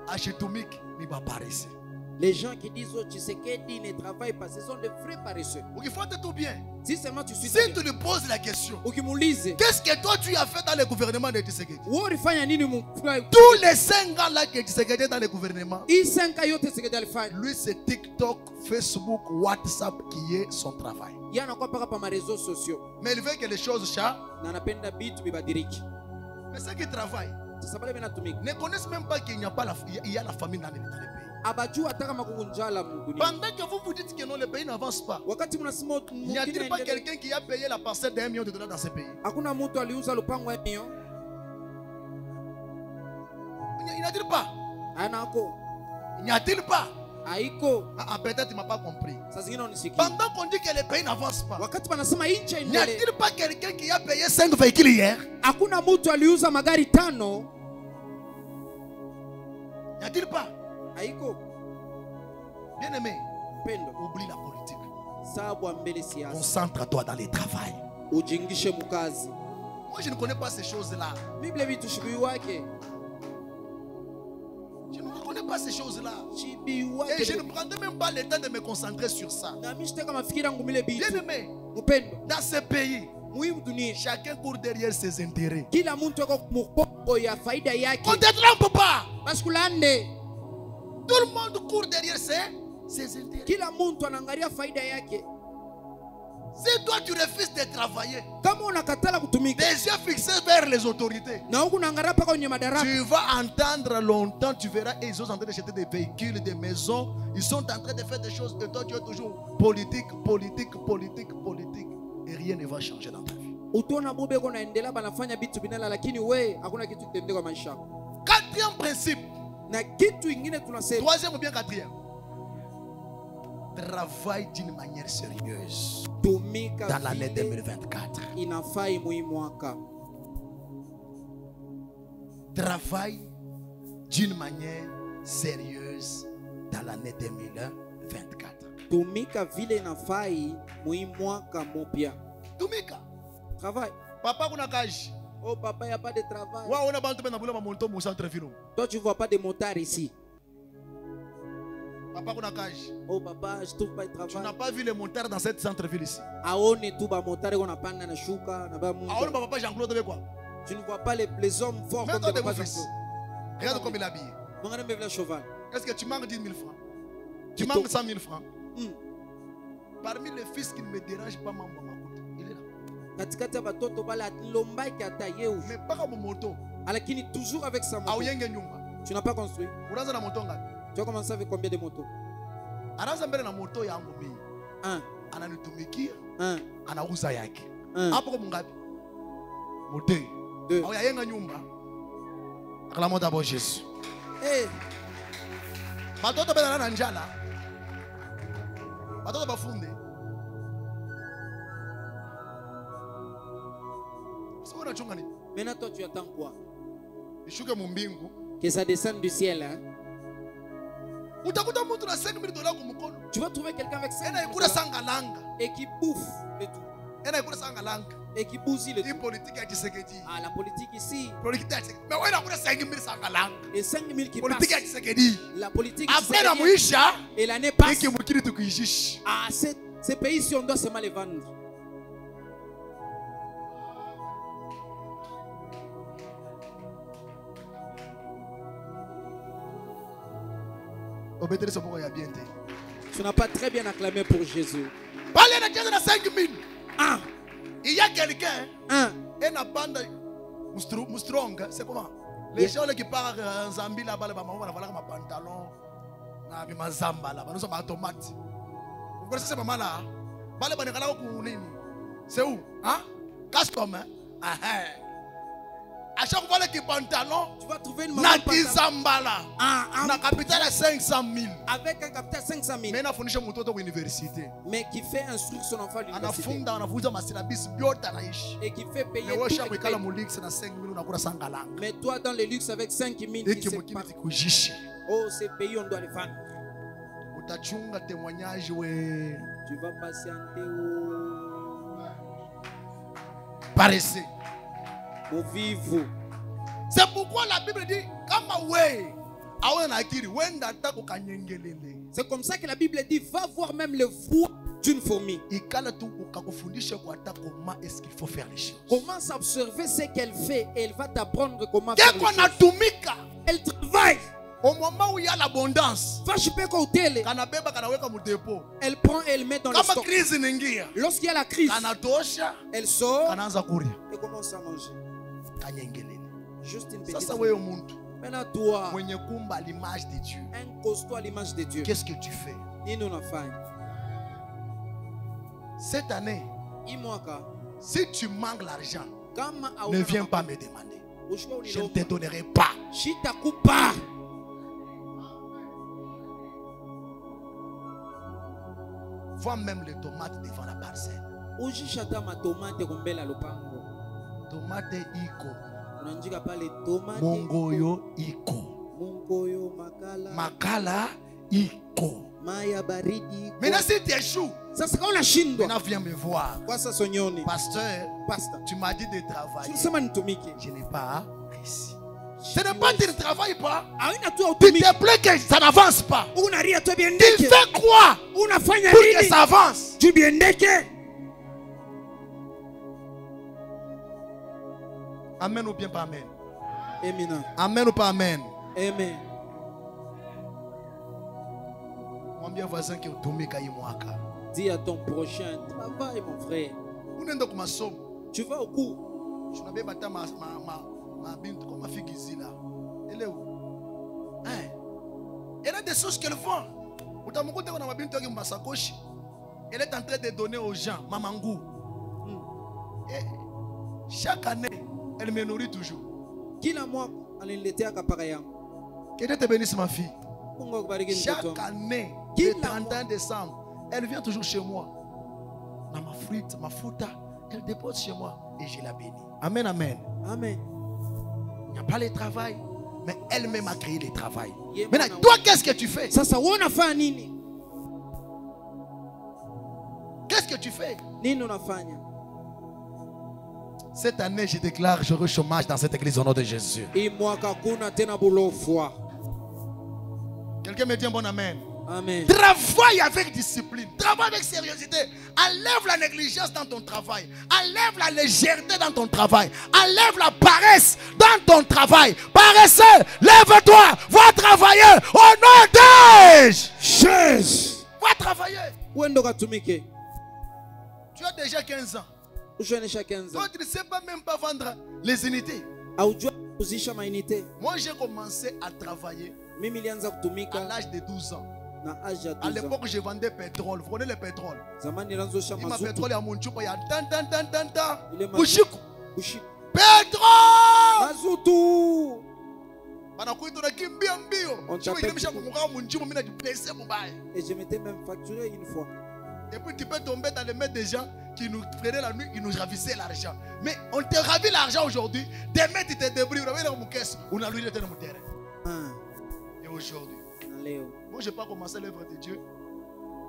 Achetumik ni va paresseux. Les gens qui disent oh, Tshisekedi ne travaillent pas, ce sont des vrais paresseux. Il faut tout bien. Si seulement tu suis. Si tu lui poses la question, qu'est-ce que toi tu as fait dans le gouvernement de Tshisekedi? Tous les 5 ans là que Tshisekedi est dans le gouvernement, lui c'est TikTok, Facebook, WhatsApp qui est son travail. Mais il veut que les choses changent. Mais ceux qui travaillent ne connaissent même pas qu'il n'y a pas il y a la famine dans les pays. Pendant que vous vous dites que non, le pays n'avance pas, n'y a-t-il pas quelqu'un qui a payé la parcelle d'$1 million dans ce pays? N'y a-t-il pas? N'y a-t il pas? Peut-être tu ne m'as pas compris. Pendant qu'on dit que le pays n'avance pas, n'y a-t-il pas quelqu'un qui a payé 5 véhicules hier? N'y a-t-il pas? Bien aimé, oublie la politique. Concentre-toi dans le travail. Moi je ne connais pas ces choses-là. Je ne connais pas ces choses-là. Et je ne prendrai même pas le temps de me concentrer sur ça. Bien aimé, dans ce pays, chacun court derrière ses intérêts. On ne te trompe pas. Tout le monde court derrière ses intérêts. Si toi tu refuses de travailler, les yeux fixés vers les autorités, tu vas entendre longtemps, tu verras, ils sont en train de jeter des véhicules, des maisons, ils sont en train de faire des choses, et toi tu es toujours politique, politique, politique, politique, et rien ne va changer dans ta vie. Quatrième principe. Troisième ou bien quatrième. Travaille d'une manière sérieuse dans l'année 2024. Travaille d'une manière sérieuse dans l'année 2024. Tumika vile nafai muimwaka mupya. Tumika. Travail. Papa kuna kaji. Oh papa, il n'y a pas de travail. Toi tu ne vois pas de motards ici. Papa kuna kaji. Oh papa, je ne trouve pas de travail. Tu n'as pas vu les motards dans cette centre-ville ici. Aone tout ba motard qu'on a pas na shuka na ba mungu. Aone papa Jean-Claude avec quoi? Tu ne vois pas les hommes forts comme des papas Jean-Claude. Regarde comme il est habillé. Est-ce que tu manques 10 000 francs? Tu manques 100 000 francs? Parmi les fils qui ne me dérangent pas, maman, il est là. Mais pas comme moto. Toujours avec sa moto. Tu n'as pas construit. Tu as commencé avec combien de motos? Un. Un. Deux. Acclamons d'abord Jésus. Maintenant toi tu attends quoi? Que ça descende du ciel, hein? Tu vas trouver quelqu'un avec 5 000 et qui bouffe le tout. Et qui bousille le tout. Ah, la politique ici. Et 5 000 qui passent. La politique ici. Et l'année passe. Ah, ces pays-ci, on doit seulement les vendre. Tu n'as pas très bien acclamé pour Jésus. Ah. Il y a quelqu'un. Et la bande Moustrong, c'est comment? Les gens qui partent en Zambie là-bas, ils vont avoir un pantalon, un zamba là-bas, nous sommes automates. Vous connaissez ce moment là? C'est où? Hein? Custom, hein? À chaque fois que pantalon, tu vas trouver une maman Zambala. Na capital à 500 000. Avec un capital 500 000. Mais na fourniture mon toto université. Mais qui fait instruire son enfant à l'université. Et qui fait payer tout. Mais toi dans le luxe avec 5 000. Oh, ces pays on doit les vendre. Tu vas patienter au paresseux. C'est pourquoi la Bible dit c'est comme ça que la Bible dit va voir même le foie d'une fourmi. Commence à observer ce qu'elle fait et elle va t'apprendre comment faire les choses. Elle travaille. Au moment où il y a l'abondance, elle prend et elle met dans le stock. Lorsqu'il y a la crise, elle sort et commence à manger. Juste une petite. Maintenant toi, l'image de Dieu. Un costaud à l'image de Dieu. Qu'est-ce que tu fais? Cette année, si tu manques l'argent, ne viens pas me demander. Je ne te donnerai pas. Vois même les tomates devant la parcelle. Tomate iko. Mongoyo iko. Makala iko. Maintenant si tu échoues, maintenant viens me voir. Pasteur, tu m'as dit de travailler. Je n'ai pas réussi. Ce n'est pas que tu ne travailles pas. Tu te plains que ça n'avance pas. Tu fais quoi pour que ça avance? Amen ou bien pas amen? Amen ou pas amen? Amen. Mon bien voisin qui est tombé quand il mwaka. Dis à ton prochain, travaille mon frère. Tu vas au cours. Je n'avais pas ma binte comme ma fille Gizila. Elle est où? Elle a des choses qu'elle vend. Elle est en train de donner aux gens. Mamangou. Et chaque année, elle me nourrit toujours. Que Dieu te bénisse ma fille. Chaque année, le 31 décembre, elle vient toujours chez moi. Dans ma frite, ma fouta, elle dépose chez moi et je la bénis. Amen, amen. Amen. Il n'y a pas le travail, mais elle-même a créé le travail. Maintenant, toi, qu'est-ce que tu fais? Qu'est-ce que tu fais? Cette année, je déclare, j'aurai chômage dans cette église au nom de Jésus. Quelqu'un me dit un bon amen. Amen. Travaille avec discipline, travaille avec sérieuxité. Enlève la négligence dans ton travail. Enlève la légèreté dans ton travail. Enlève la paresse dans ton travail. Paresseux, lève-toi, va travailler au nom de Jésus. Va travailler. Tu as déjà 15 ans. Toi, tu ne sais pas même pas vendre les unités. Moi, j'ai commencé à travailler à l'âge de 12 ans. À l'époque, je vendais pétrole. Vous connaissez le pétrole? Il m'a pétrole à mon choupa. Il y a tant. Pétrole! Et je m'étais même facturé une fois. Et puis tu peux tomber dans les mains des gens qui nous prenaient la nuit, qui nous ravissaient l'argent. Mais on te ravit l'argent aujourd'hui. Demain tu te débrouilles. On a lui dans mon terrain. Et aujourd'hui, moi je n'ai pas commencé l'œuvre de Dieu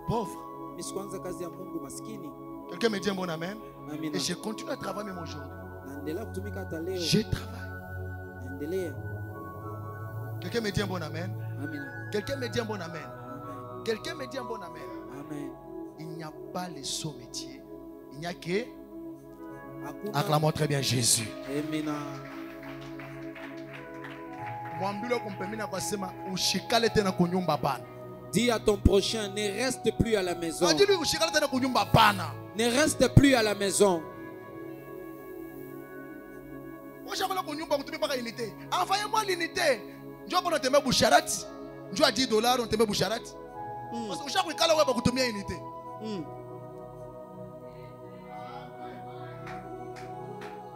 pauvre. Quelqu'un me dit un bon amen. Et je continue à travailler même aujourd'hui. Je travaille. Quelqu'un me dit un bon amen. Quelqu'un me dit un bon amen. Quelqu'un me dit un bon amen. Il n'y a pas les sauts métiers. Il n'y a que... Acclamons très bien Jésus. Amen. Dis à ton prochain, ne reste plus à la maison. Ne reste plus à la maison. Envoyez-moi l'unité. Je vais te mettre boucharati. Je vais $10, on te met boucharati. Parce que chaque fois que tu as une unité.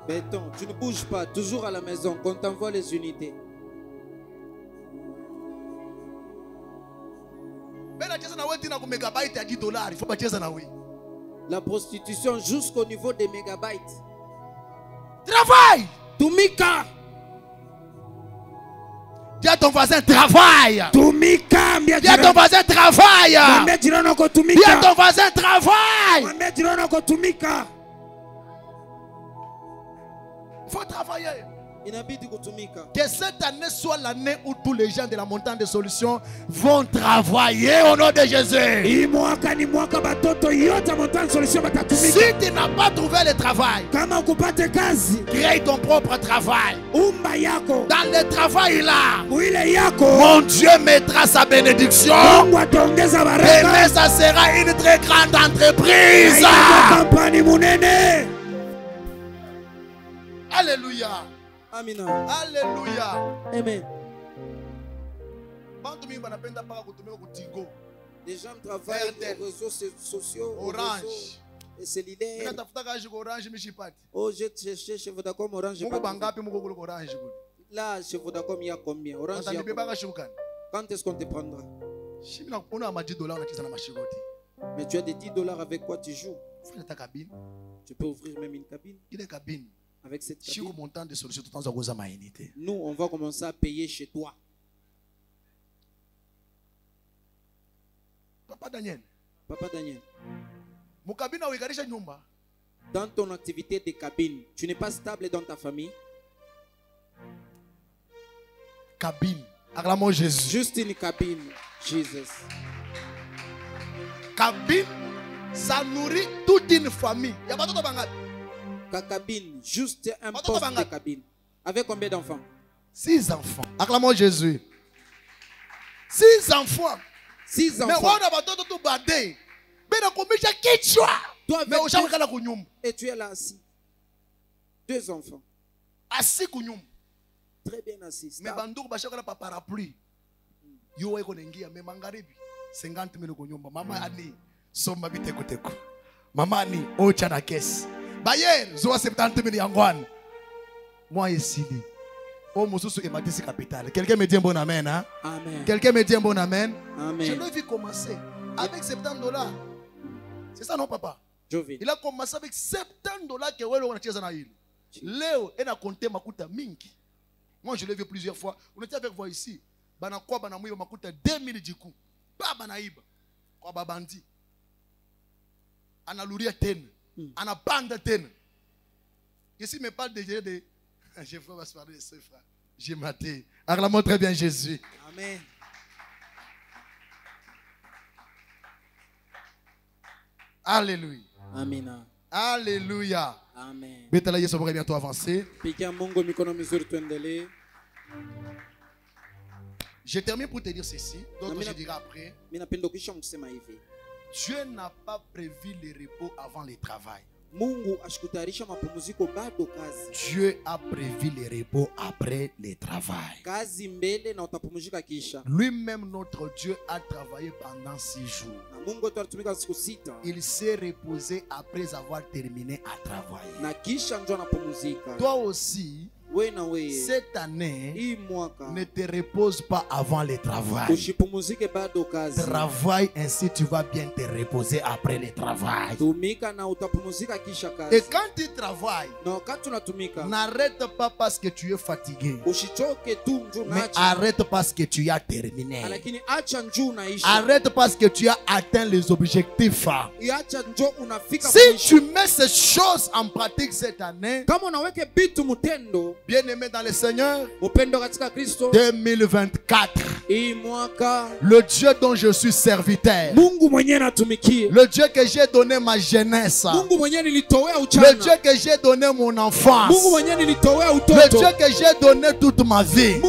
Béton, tu ne bouges pas, toujours à la maison, qu'on t'envoie les unités. La prostitution jusqu'au niveau des mégabytes. Travaille! Tumika! Dis à ton voisin, travaille! Tumika! Dis à ton voisin, travaille! Dis à ton voisin, travaille! Il faut travailler. Que cette année soit l'année où tous les gens de la montagne de solutions vont travailler au nom de Jésus. Si tu n'as pas trouvé le travail, crée ton propre travail. Dans le travail là, mon Dieu mettra sa bénédiction. Et ça sera une très grande entreprise. Alléluia. Amen. Alléluia. Amen. Les gens travaillent aux réseaux sociaux, Orange. Et cellulaire. Oh, j'ai cherché chez Vodacom Orange. Là, chez Vodacom, il y a combien? Orange, il y a combien? Quand est-ce qu'on te prendra? Mais tu as des $10 avec quoi tu joues? Tu peux ouvrir même une cabine. Avec cette cabine, nous, on va commencer à payer chez toi. Papa Daniel. Dans ton activité de cabine, tu n'es pas stable dans ta famille? Cabine. Acclamons Jésus. Juste une cabine. Jésus. Cabine, ça nourrit toute une famille. Il y a pas de cabine, juste un poste de cabine. Avec combien d'enfants? 6 enfants. Acclamons Jésus. 6 enfants. 6 enfants. Et tu es là assis. 2 enfants. Assis. Très bien assis. Mais bandouk bashaka la parapluie. Yo eko nengia me mangaribi 50 000 ko nyumba. Mama ani soma biteko teko. Mama ani ocha na kesi. Bayer zo 70 000 yangwan. Moi ici. Oh mususu ematisi capital. Quelqu'un me dit un bon amen hein? Amen. Quelqu'un me dit un bon amen? Amen. Je l'ai vu commencer avec $70. C'est ça non papa? Il a commencé avec $70 que welo wanacheza na hili. Leo ena compter makuta mingi. Moi, je l'ai vu plusieurs fois. On était avec vous ici. Banakwa banamwiba makuta 2000 jiku. Ba banaiba. Kwa babandi. Analuria ten. Anabanda ten. Ici me parle déjà de je vais pas se parler de ce frère. J'ai maté. Acclamons très bien Jésus. Amen. Alléluia. Amen. Alléluia. Amen. Betala Yesu va bientôt avancer. Je termine pour te dire ceci. D'autres je dirai après. Dieu n'a pas prévu le repos avant le travail. Dieu a prévu le repos après le travail. Lui-même, notre Dieu, a travaillé pendant 6 jours. Il s'est reposé après avoir terminé à travailler. Toi aussi, cette année, ne te repose pas avant le travail. Travaille ainsi, tu vas bien te reposer après le travail. Et quand tu travailles, n'arrête pas parce que tu es fatigué, mais arrête parce que tu as terminé. Arrête parce que tu as atteint les objectifs. Si tu mets ces choses en pratique cette année, bien-aimé dans le Seigneur, 2024, le Dieu dont je suis serviteur, le Dieu que j'ai donné ma jeunesse, le Dieu que j'ai donné mon enfance, le Dieu que j'ai donné toute ma vie,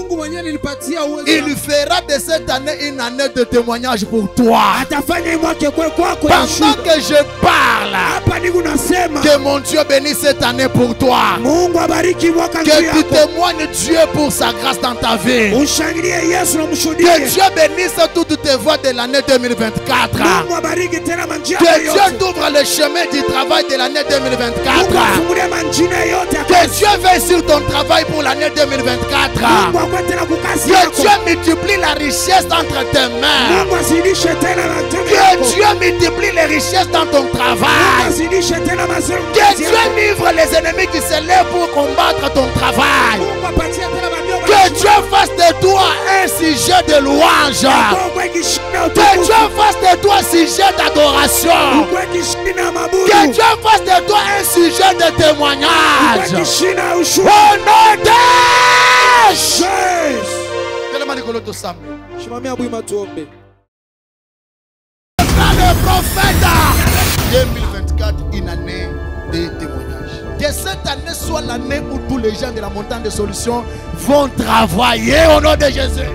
il fera de cette année une année de témoignage pour toi. Pendant que je parle, que mon Dieu bénisse cette année pour toi. Que tu témoignes Dieu pour sa grâce dans ta vie. Que Dieu bénisse toutes tes voies de l'année 2024. Que Dieu t'ouvre le chemin du travail de l'année 2024. Que Dieu veille sur ton travail pour l'année 2024. Que Dieu multiplie la richesse entre tes mains. Que Dieu multiplie les richesses dans ton travail. Que Dieu livre les ennemis qui se lèvent pour combattre ton travail. Que Dieu fasse de toi un sujet de louange. Que Dieu fasse de toi un sujet d'adoration. Que Dieu fasse de toi un sujet de témoignage. Au nom de Jésus. Le prophète 2024, une année de témoignage. Que cette année soit l'année où tous les gens de la montagne de solutions vont travailler au nom de Jésus.